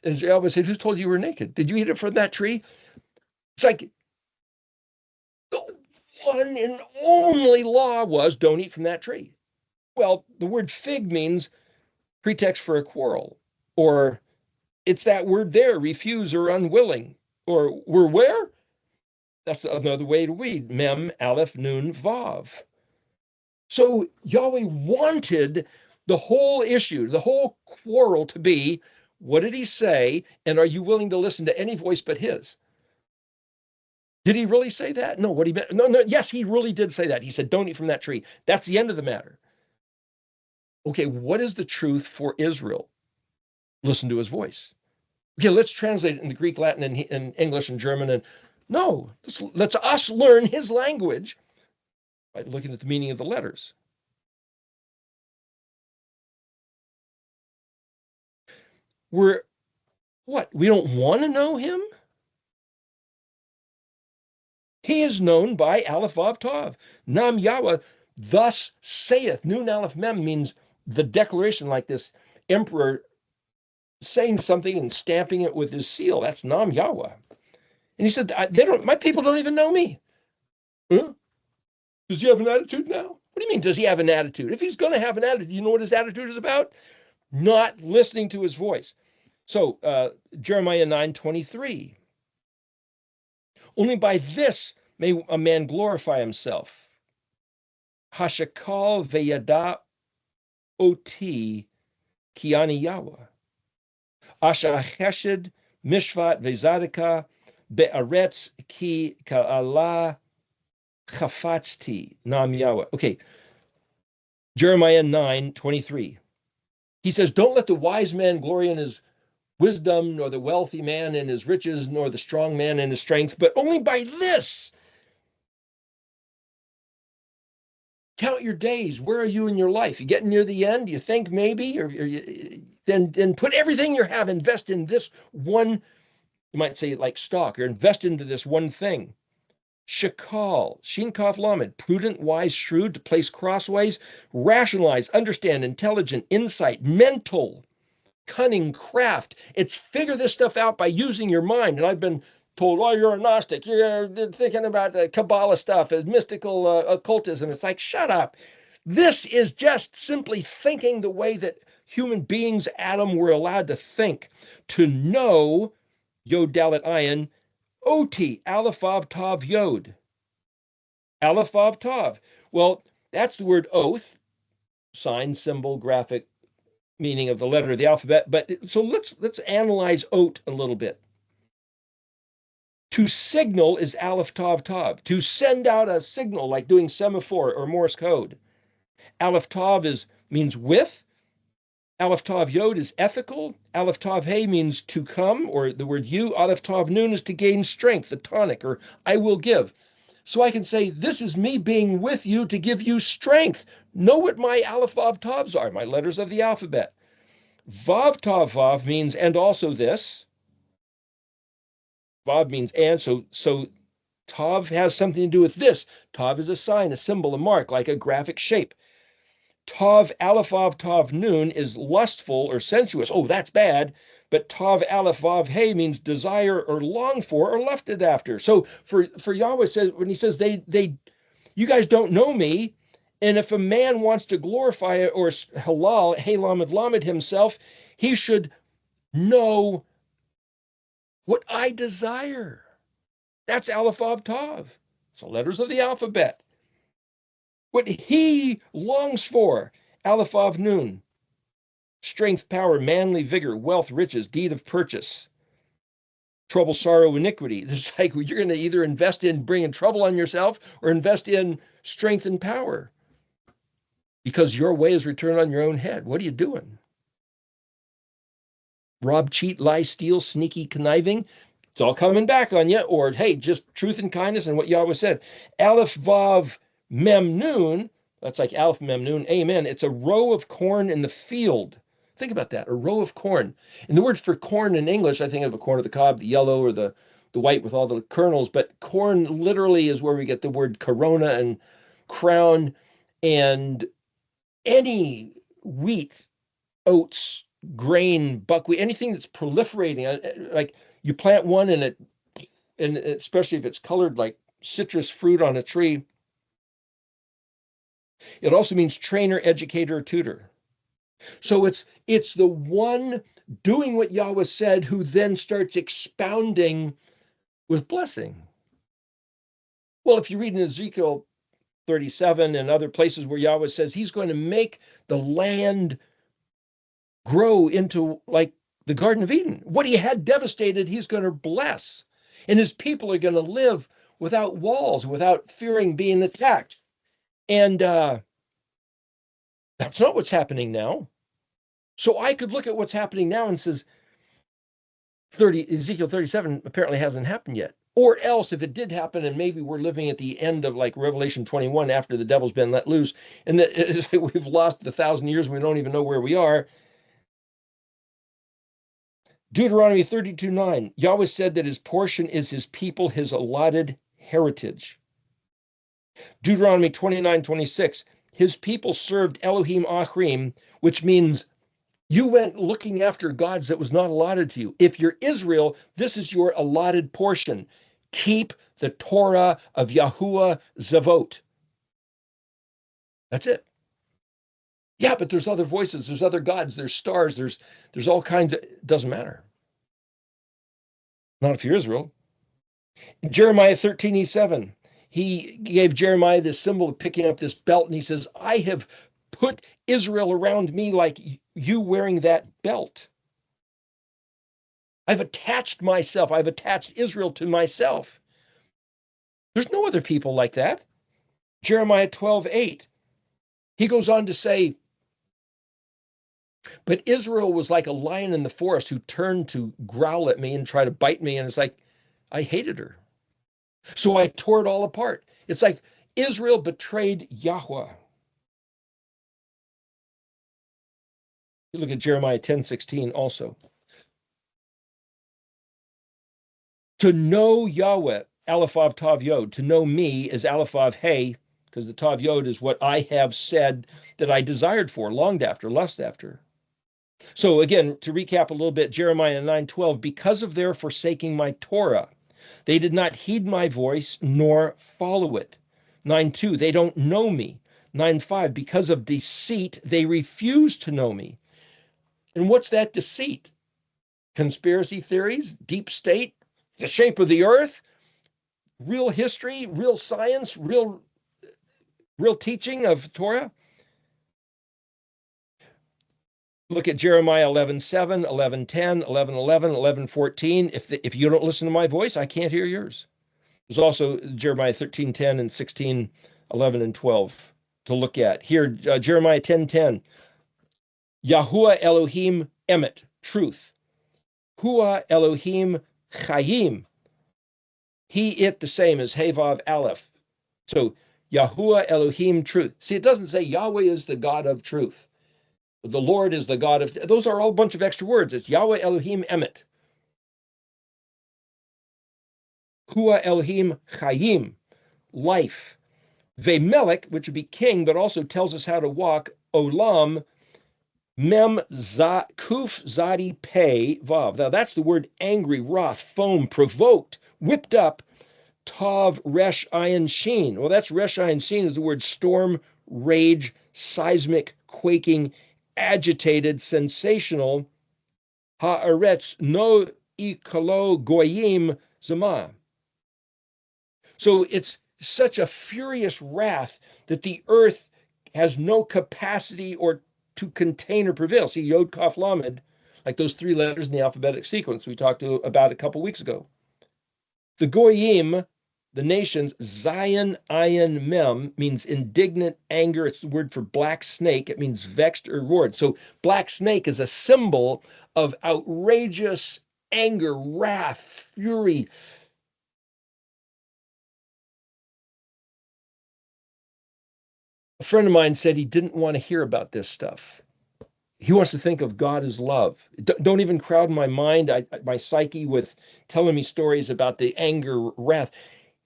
S2: and Jehovah said, who told you were naked? Did you eat it from that tree? It's like the one and only law was don't eat from that tree. Well, the word fig means pretext for a quarrel, or it's that word there, refuse or unwilling, or we're where? That's another way to read, mem, aleph, nun, vav. So Yahweh wanted the whole issue, the whole quarrel to be, what did he say? And are you willing to listen to any voice but his? Did he really say that? No, what he meant, no, yes, he really did say that. He said, don't eat from that tree. That's the end of the matter. Okay, what is the truth for Israel? Listen to his voice. Okay, let's translate it into Greek, Latin, and English and German. And no, let's us learn his language by looking at the meaning of the letters. We're what? We don't want to know him? He is known by ALEF-TAV. Nam Yahweh, thus saith. Nun Aleph Mem means the declaration, like this emperor saying something and stamping it with his seal. That's Nam Yahweh. And he said, they don't, my people don't even know me. Huh? Does he have an attitude now? What do you mean, does he have an attitude? If he's going to have an attitude, you know what his attitude is about? Not listening to his voice. So Jeremiah 9:23. Only by this may a man glorify himself. Hashakal veyada oti kiani Yahweh. Asha chesed mishvat vezadika be'aretz ki ka'ala chafatzti nam Yahweh. Okay, Jeremiah 9:23. He says, don't let the wise man glory in his wisdom, nor the wealthy man in his riches, nor the strong man in his strength, but only by this. Count your days. Where are you in your life? You getting near the end? You think maybe? Then put everything you have, invest in this one, you might say like stock, or invest into this one thing. Shakal, Shin Kaf Lamed, prudent, wise, shrewd, to place crossways, rationalize, understand, intelligent, insight, mental, cunning, craft. It's figure this stuff out by using your mind. And I've been told, oh, you're a Gnostic. You're thinking about the Kabbalah stuff, mystical occultism. It's like, shut up. This is just simply thinking the way that human beings, Adam, were allowed to think, to know Yod Dalet Ayin, Oti, Aleph Vav Tav Yod. Aleph Vav Tav. Well, that's the word oath, sign, symbol, graphic meaning of the letter of the alphabet. But so let's analyze ot a little bit. To signal is Aleph Tav Tav. To send out a signal, like doing semaphore or Morse code. Aleph Tav means with. Aleph Tav Yod is ethical. Aleph Tav Hey means to come, or the word you. Aleph Tav Nun is to gain strength, the tonic, or I will give. So I can say, this is me being with you to give you strength. Know what my Aleph Vav Tavs are, my letters of the alphabet. Vav Tav Vav means and also this. Vav means and, so Tav has something to do with this. Tav is a sign, a symbol, a mark, like a graphic shape. Tav Aleph Vav Tav Nun is lustful or sensuous. Oh, that's bad. But Tav Aleph Vav Hey means desire or long for or lusted after. So for Yahweh says, when he says you guys don't know me, and if a man wants to glorify it or halal, hey lamed lamed himself, he should know what I desire. That's Aleph Vav Tav. So letters of the alphabet. What he longs for, Aleph Vav Nun. Strength, power, manly vigor, wealth, riches, deed of purchase. Trouble, sorrow, iniquity. It's like you're going to either invest in bringing trouble on yourself or invest in strength and power. Because your way is returned on your own head. What are you doing? Rob, cheat, lie, steal, sneaky, conniving. It's all coming back on you. Or, hey, just truth and kindness and what Yahweh said. Aleph Vav Mem Nun. That's like Aleph Mem Nun. Amen. It's a row of corn in the field. Think about that. A row of corn. And the words for corn in English, I think of a corn of the cob, the yellow or the white with all the kernels. But corn literally is where we get the word corona and crown and any wheat, oats, grain, buckwheat, anything that's proliferating, like you plant one and especially if it's colored like citrus fruit on a tree, it also means trainer, educator, or tutor. So it's the one doing what Yahweh said who then starts expounding with blessing. Well, if you read in Ezekiel 37 and other places where Yahweh says he's going to make the land grow into like the Garden of Eden. What he had devastated, he's going to bless. And his people are going to live without walls, without fearing being attacked. And that's not what's happening now. So I could look at what's happening now and says, Ezekiel 37 apparently hasn't happened yet. Or else, if it did happen, and maybe we're living at the end of like Revelation 21 after the devil's been let loose, and that we've lost the 1,000 years, we don't even know where we are. Deuteronomy 32:9, Yahweh said that his portion is his people, his allotted heritage. Deuteronomy 29:26, his people served Elohim Achrim, which means you went looking after gods that was not allotted to you. If you're Israel, this is your allotted portion. Keep the Torah of Yahuwah Zavot. That's it. Yeah, but there's other voices, there's other gods, there's stars, there's all kinds of, it doesn't matter. Not if you're Israel. Jeremiah 13:7, he gave Jeremiah this symbol of picking up this belt, and he says, I have put Israel around me like you wearing that belt. I've attached myself. I've attached Israel to myself. There's no other people like that. Jeremiah 12:8, he goes on to say, but Israel was like a lion in the forest who turned to growl at me and try to bite me. And it's like, I hated her. So I tore it all apart. It's like Israel betrayed Yahweh. You look at Jeremiah 10:16 also. To know Yahweh, Aleph Vav Tav Yod, to know me is Aleph Vav Hey, because the Tav Yod is what I have said that I desired for, longed after, lust after. So again, to recap a little bit, Jeremiah 9:12, because of their forsaking my Torah, They did not heed my voice nor follow it. 9:2, they don't know me. 9:5, because of deceit, they refuse to know me. And what's that deceit? Conspiracy theories, deep state, the shape of the earth, real history, real science, real teaching of Torah. Look at Jeremiah 11:7, 11:10, 11:11, 11:14. If you don't listen to my voice, I can't hear yours. There's also Jeremiah 13:10 and 16:11 and 12 to look at. Here, Jeremiah 10:10. Yahuwah Elohim Emet, truth. Hua Elohim Chayim. He, it, the same as Hevav Aleph. So Yahuwah Elohim, truth. See, it doesn't say Yahweh is the God of truth. The Lord is the God of, those are all a bunch of extra words. It's Yahweh Elohim Emet. Hua Elohim Chayim, life. Vemelech, which would be king, but also tells us how to walk. Olam, mem kuf zadi pei vav. Now that's the word angry, wrath, foam, provoked, whipped up. Tav resh ayin sheen. Well, that's resh ayin sheen is the word storm, rage, seismic, quaking, agitated, sensational. Haaretz no ikalo goyim zama. So it's such a furious wrath that the earth has no capacity or to contain or prevail. See, Yod Kaf Lamed, like those three letters in the alphabetic sequence we talked about a couple weeks ago. The goyim, the nations, Zion Ayin Mem, means indignant anger. It's the word for black snake. It means vexed or roared. So black snake is a symbol of outrageous anger, wrath, fury. A friend of mine said he didn't want to hear about this stuff. He wants to think of God as love. Don't even crowd my mind, my psyche with telling me stories about the anger, wrath.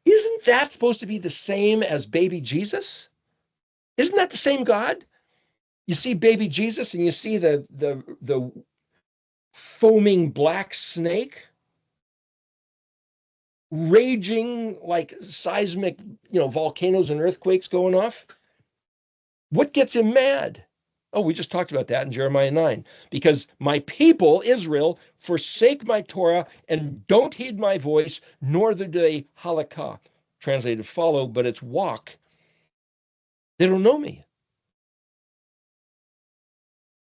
S2: Isn't that supposed to be the same as baby Jesus? Isn't that the same God? You see baby Jesus and you see the foaming black snake raging like seismic, volcanoes and earthquakes going off. What gets him mad? Oh, we just talked about that in Jeremiah 9. Because my people, Israel, forsake my Torah and don't heed my voice, nor do they halakha, translated follow, but it's walk. They don't know me.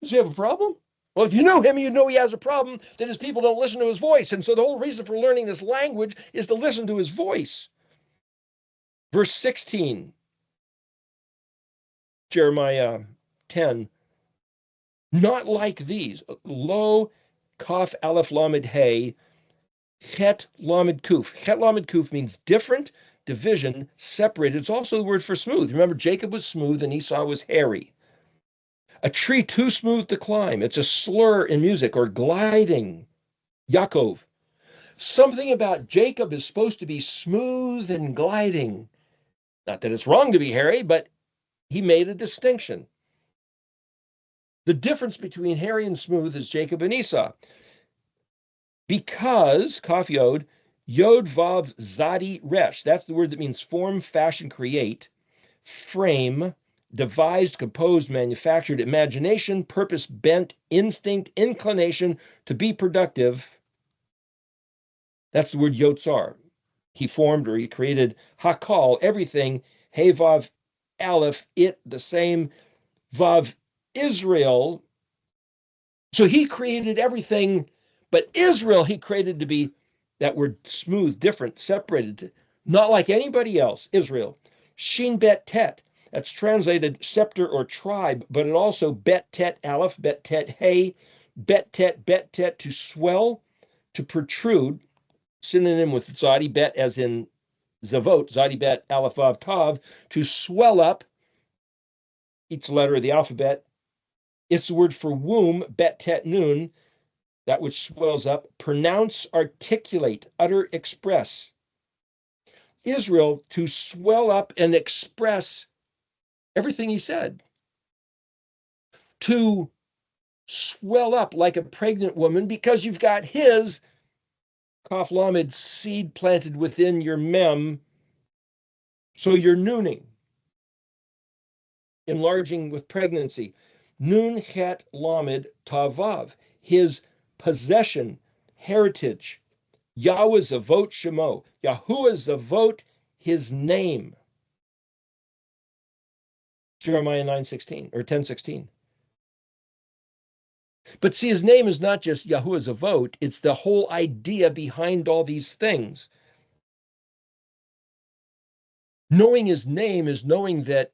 S2: Does he have a problem? Well, if you know him, you know he has a problem, that his people don't listen to his voice. And so the whole reason for learning this language is to listen to his voice. Verse 16, Jeremiah 10, not like these. Lo, Kaf, Aleph, Lamed, Hey, Het, Lamed, Kuf. Het, Lamed, Kuf means different, division, separated. It's also the word for smooth. Remember, Jacob was smooth and Esau was hairy. A tree too smooth to climb. It's a slur in music, or gliding. Yaakov. Something about Jacob is supposed to be smooth and gliding. Not that it's wrong to be hairy, but he made a distinction. The difference between hairy and smooth is Jacob and Esau. Because, Kaf Yod, Yod Vav Zadi Resh, that's the word that means form, fashion, create, frame, devised, composed, manufactured, imagination, purpose, bent, instinct, inclination to be productive. That's the word Yotzar. He formed or he created Hakal, everything. Hey Vav Aleph, it, the same. Vav Israel. So he created everything, but Israel he created to be, that word smooth, different, separated, not like anybody else. Israel. Shin Bet Tet. That's translated scepter or tribe, but it also Bet Tet Aleph, Bet Tet Hey, Bet Tet, to swell, to protrude, synonym with Zadi Bet as in Zavot, Zadi Bet Aleph Vav Tav, to swell up, each letter of the alphabet. It's the word for womb, Bet Tet Nun, that which swells up, pronounce, articulate, utter, express. Israel, to swell up and express everything he said. To swell up like a pregnant woman because you've got his Kaf Lamed, seed planted within your mem, so you're nooning, enlarging with pregnancy. Nun het Lamed Tavav, his possession, heritage. Yahweh Zavot Shemo, Yahuwah Zavot, his name. Jeremiah 9:16 or 10:16. But see, his name is not just Yahuwah Zavot, it's the whole idea behind all these things. Knowing his name is knowing that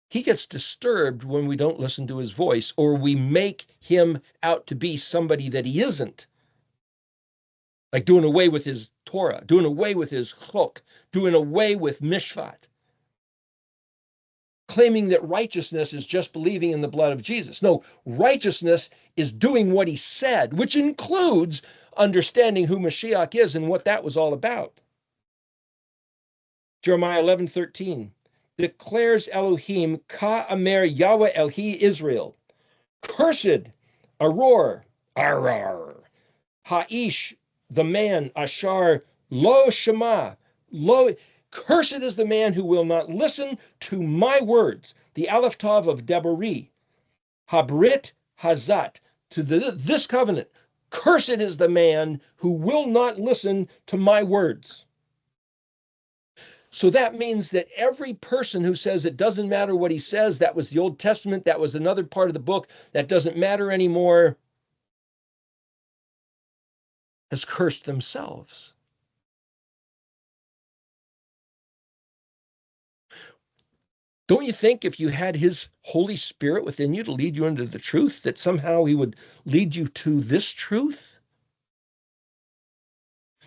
S2: he gets disturbed when we don't listen to his voice, or we make him out to be somebody that he isn't. Like doing away with his Torah, doing away with his chok, doing away with mishpat. Claiming that righteousness is just believing in the blood of Jesus. No, righteousness is doing what he said, which includes understanding who Mashiach is and what that was all about. Jeremiah 11:13 declares Elohim, Ka Amer Yahweh Elhi Israel. Cursed, Aror, Arar, Ha'ish, the man, Ashar, Lo Shema, Lo. Cursed is the man who will not listen to my words, the ALEF-TAV of Debari, Habrit Hazat, to this covenant. Cursed is the man who will not listen to my words. So that means that every person who says it doesn't matter what he says, that was the Old Testament, that was another part of the book, that doesn't matter anymore, has cursed themselves. Don't you think if you had his Holy Spirit within you to lead you into the truth, that somehow he would lead you to this truth?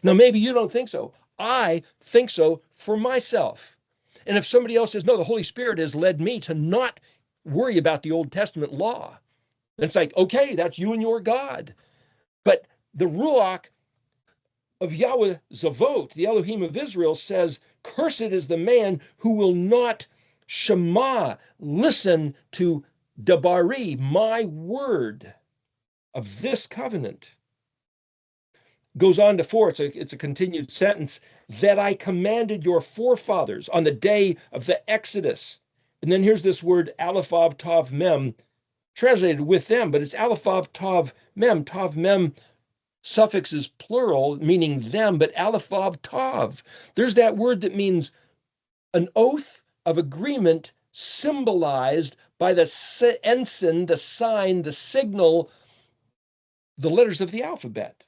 S2: Now, maybe you don't think so. I think so for myself. And if somebody else says, no, the Holy Spirit has led me to not worry about the Old Testament law, then it's like, okay, that's you and your God. But the Ruach of Yahweh Zavot, the Elohim of Israel, says, cursed is the man who will not Shema, listen to Dabari, my word of this covenant. Goes on to 4, it's a continued sentence, that I commanded your forefathers on the day of the Exodus. And then here's this word, ALEF-TAV Mem, translated with them, but it's ALEF-TAV Mem. Tav Mem suffix is plural, meaning them, but ALEF-TAV. There's that word that means an oath of agreement symbolized by the ensign, the sign, the signal, the letters of the alphabet.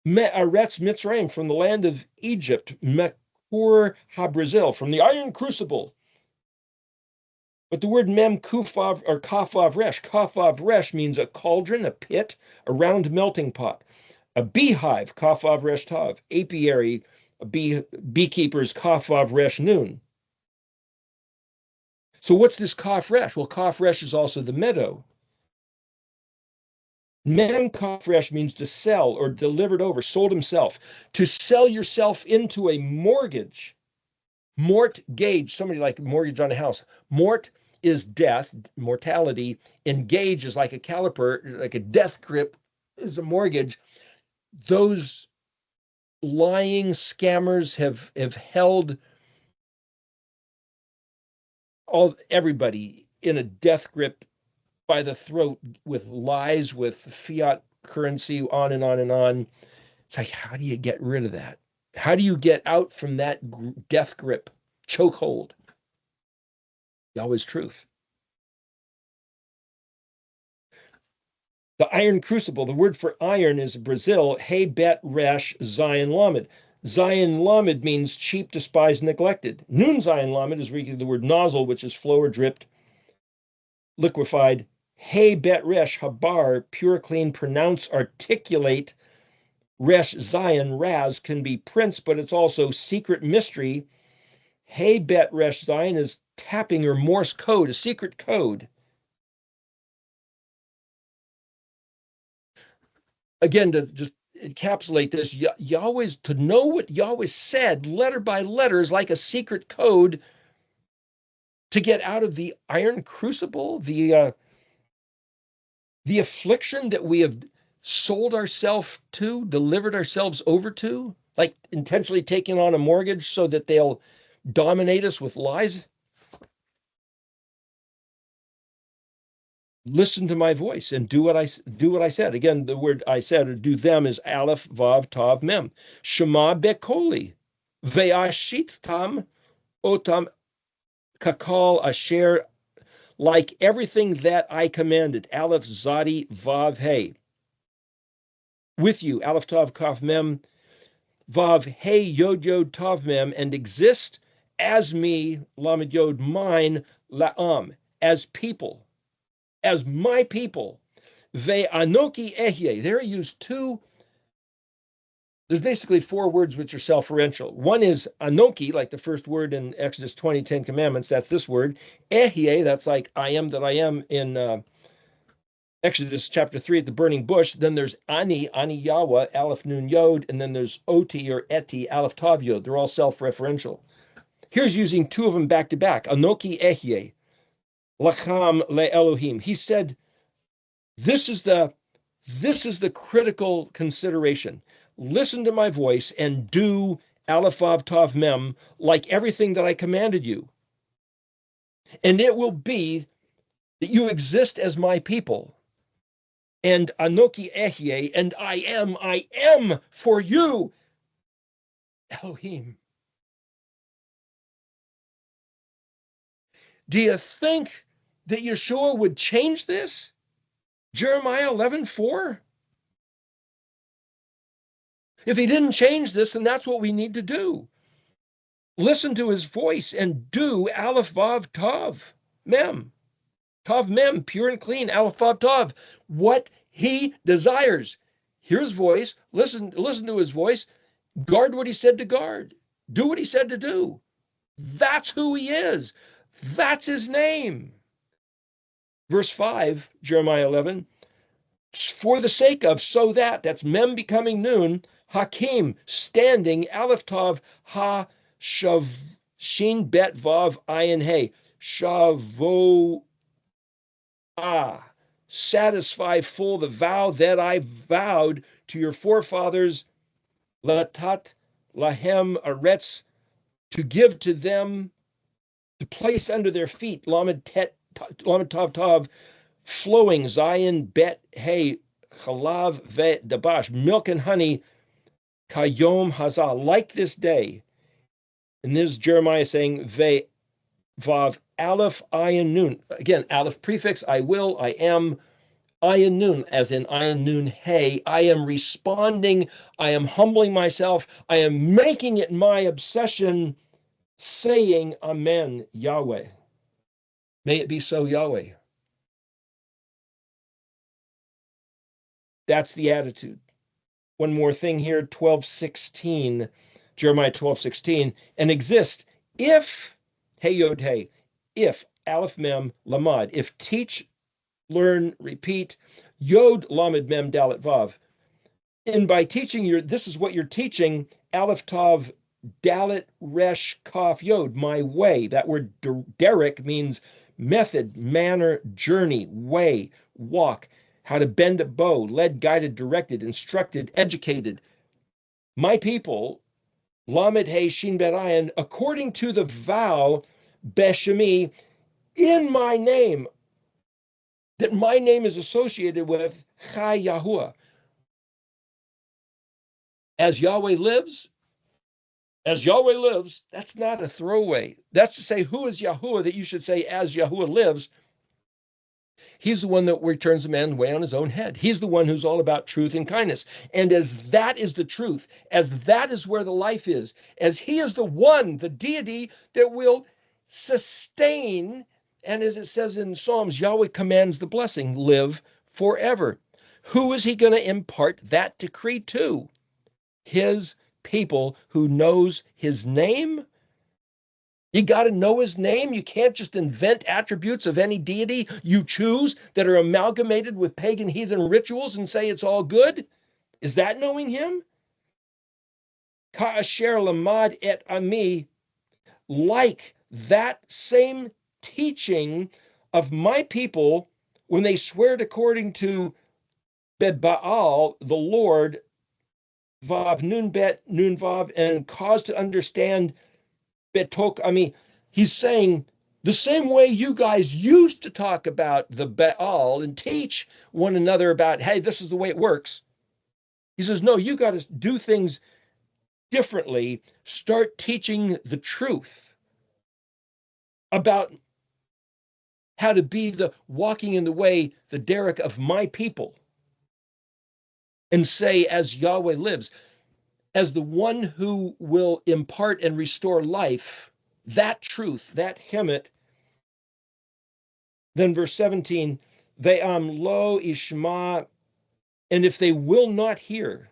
S2: Me'aretz Mitzrayim, from the land of Egypt. Mekur HaBrazil, from the iron crucible. But the word mem kufav or kafav resh means a cauldron, a pit, a round melting pot. A beehive, kafav resh tav. Apiary, beekeepers, kafav resh nun. So what's this kaf resh? Well, kaf resh is also the meadow. Mem kaf resh means to sell or delivered over, sold himself. To sell yourself into a mortgage. Mort gauge, somebody like a mortgage on a house. Mort is death, mortality. Engage is like a caliper, like a death grip is a mortgage. Those lying scammers have held everybody in a death grip by the throat with lies, with fiat currency, on and on and on. It's like, how do you get rid of that? How do you get out from that death grip, chokehold? Yahweh's truth. The iron crucible, the word for iron is Brazil, He Bet Resh Zion Lamed. Zion Lamed means cheap, despised, neglected. Nun Zion Lamed is where you get the word nozzle, which is flow or dripped, liquefied. He Bet Resh Habar, pure, clean, pronounce, articulate. Resh Zion, Raz, can be prince, but it's also secret mystery. He Bet Resh Zion is tapping or Morse code, a secret code. Again, to just encapsulate this, Yahweh's, to know what Yahweh said letter by letter is like a secret code to get out of the iron crucible, the affliction that we have sold ourselves to, delivered ourselves over to, like intentionally taking on a mortgage so that they'll dominate us with lies? Listen to my voice and do what I said. Again, the word I said or do them is aleph, vav, tav, mem. Shema bekoli, ve'ashit tam otam kakal asher, like everything that I commanded. Aleph, zadi, vav, hey. With you, aleph, tav, kaf, mem, vav, hey, yod, yod, tav, mem, and exist as me, lamed, yod, mine, la'am, as people, as my people. Ve'anoki ehye. There he used two. There's basically four words which are self-referential. One is anoki, like the first word in Exodus 20, 10 Commandments. That's this word. Ehye, that's like I am that I am in Exodus chapter 3 at the burning bush. Then there's ani Yahweh, aleph nun yod, and then there's oti or eti, aleph tav yod. They're all self-referential. Here's using two of them back to back. Anoki ehye, lacham le Elohim. He said, this is the critical consideration. Listen to my voice and do aleph, vav, tav, mem, like everything that I commanded you. And it will be that you exist as my people. And anoki ehye, and I am for you, Elohim. Do you think that Yeshua would change this? Jeremiah 11:4? If he didn't change this, then that's what we need to do. Listen to his voice and do aleph, vav, tav, mem. Tav, mem, pure and clean, aleph, vav, tav. What he desires. Hear his voice. Listen to his voice. Guard what he said to guard. Do what he said to do. That's who he is. That's his name. Verse 5, Jeremiah 11, for the sake of, so that, that's mem becoming noon, hakim, standing, aleph, tav, ha, shav, shin, bet, vav, ayin, hey, shavo, satisfy full the vow that I vowed to your forefathers, latat, lahem, aretz, to give to them, to place under their feet, lamed, tet, lamed, tav, tav, flowing, Zion, bet, hey, chalav, vet, dabash, milk and honey, kayom, hazah, like this day. And this is Jeremiah saying, ve, vav, aleph, ayin, nun. Again, aleph prefix, I will, I am, ayin, nun, as in ayin, nun, hey. I am responding, I am humbling myself, I am making it my obsession, saying, Amen, Yahweh. May it be so, Yahweh. That's the attitude. One more thing here, 12:16, Jeremiah 12:16, and exist if, hey yod hey, if, aleph mem lamad, if teach, learn, repeat, yod lamed mem dalet vav. And by teaching this is what you're teaching, aleph tav dalet resh kaf yod, my way. That word derek means method, manner, journey, way, walk. How to bend a bow, led, guided, directed, instructed, educated. My people, Lamed He Shin Berayan, according to the vow, Beshemi, in my name, that my name is associated with Chai Yahuwah. As Yahweh lives, that's not a throwaway. That's to say, who is Yahuwah, that you should say, as Yahuwah lives. He's the one that turns a man's way on his own head. He's the one who's all about truth and kindness. And as that is the truth, as that is where the life is, as he is the one, the deity that will sustain, and as it says in Psalms, Yahweh commands the blessing, live forever. Who is he going to impart that decree to? His people who knows his name. You got to know his name. You can't just invent attributes of any deity you choose that are amalgamated with pagan heathen rituals and say it's all good. Is that knowing him? Ka'asher lamad et ami, like that same teaching of my people when they swear it according to Bebaal, the Lord, Vav Nun Bet Nun Vav, and cause to understand Betok. I mean, he's saying the same way you guys used to talk about the Baal and teach one another about, hey, this is the way it works. He says, no, you got to do things differently. Start teaching the truth about how to be the walking in the way, the derek of my people, and say, as Yahweh lives, as the one who will impart and restore life, that truth, that hemet. Then verse 17, Ve'am lo ishma, and if they will not hear,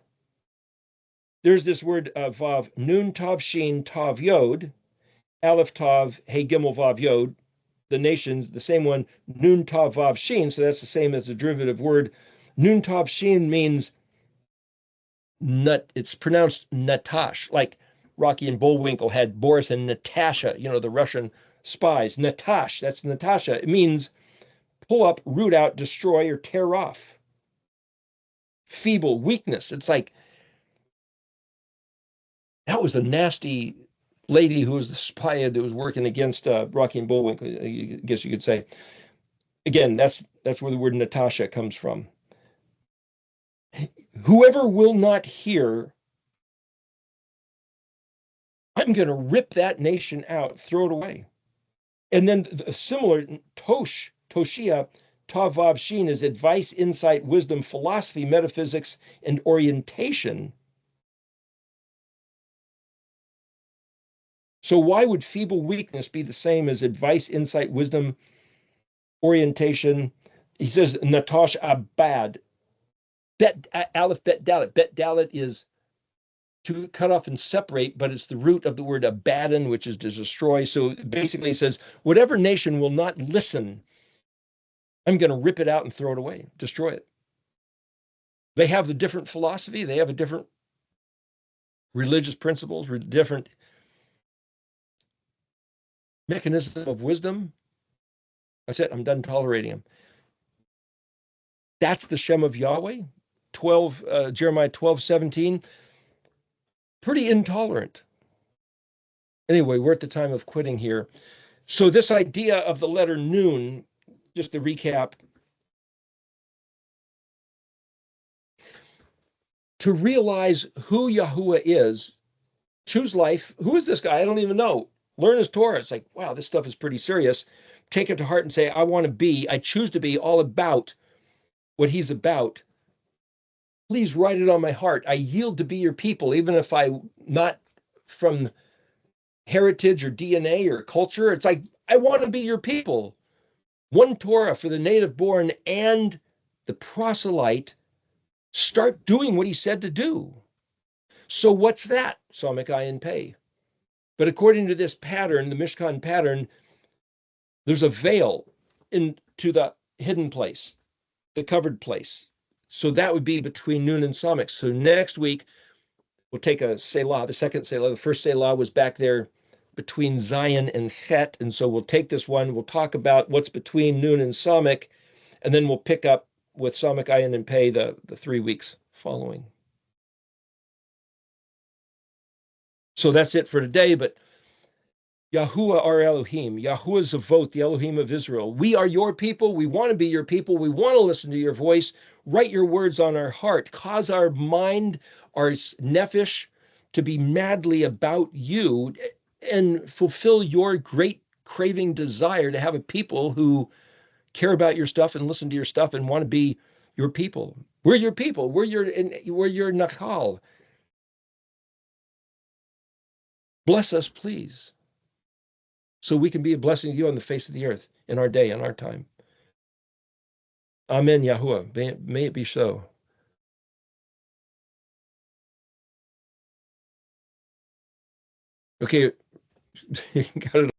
S2: there's this word vav nun tav shin tav yod, ALEF-TAV Hey Gimel Vav Yod, the nations, the same one, nun tav vav shin, so that's the same as the derivative word. Nun tav shin means nut, it's pronounced Natash, like Rocky and Bullwinkle had Boris and Natasha, the Russian spies. Natash, that's Natasha. It means pull up, root out, destroy, or tear off. Feeble, weakness. It's like, that was a nasty lady who was the spy that was working against Rocky and Bullwinkle, I guess you could say. Again, that's where the word Natasha comes from. Whoever will not hear, I'm going to rip that nation out, throw it away. And then similar, Toshia, Tavav Shin is advice, insight, wisdom, philosophy, metaphysics, and orientation. So why would feeble weakness be the same as advice, insight, wisdom, orientation? He says, Natash Abad. Bet, Aleph, Bet, Dalet. Bet, Dalet is to cut off and separate, but it's the root of the word abaddon, which is to destroy. So basically it says, whatever nation will not listen, I'm going to rip it out and throw it away, destroy it. They have the different philosophy. They have a different religious principles, different mechanism of wisdom. I said, I'm done tolerating them. That's the Shem of Yahweh. Jeremiah 12:17. Pretty intolerant. Anyway, we're at the time of quitting here. So this idea of the letter Nun, just to recap, to realize who Yahuwah is, choose life. Who is this guy? I don't even know. Learn his Torah. It's like, wow, this stuff is pretty serious. Take it to heart and say, I choose to be all about what he's about. Please write it on my heart. I yield to be your people, even if I'm not from heritage or DNA or culture. It's like, I want to be your people. One Torah for the native born and the proselyte. Start doing what he said to do. So what's that? Samik Ayin Pei. But according to this pattern, the Mishkan pattern, there's a veil into the hidden place, the covered place. So that would be between Nun and Samik. So next week, we'll take a Selah, the second Selah. The first Selah was back there between Zion and Chet. And so we'll take this one. We'll talk about what's between Nun and Samik, and then we'll pick up with Samik Ayin and Pei the 3 weeks following. So that's it for today. But Yahuwah our Elohim, Yahuwah Zavot, the Elohim of Israel. We are your people. We want to be your people. We want to listen to your voice. Write your words on our heart. Cause our mind, our nephesh, to be madly about you and fulfill your great craving desire to have a people who care about your stuff and listen to your stuff and want to be your people. We're your people. We're your Nachal. Bless us, please, so we can be a blessing to you on the face of the earth in our day, in our time. Amen, Yahuwah. May it be so. Okay, got it.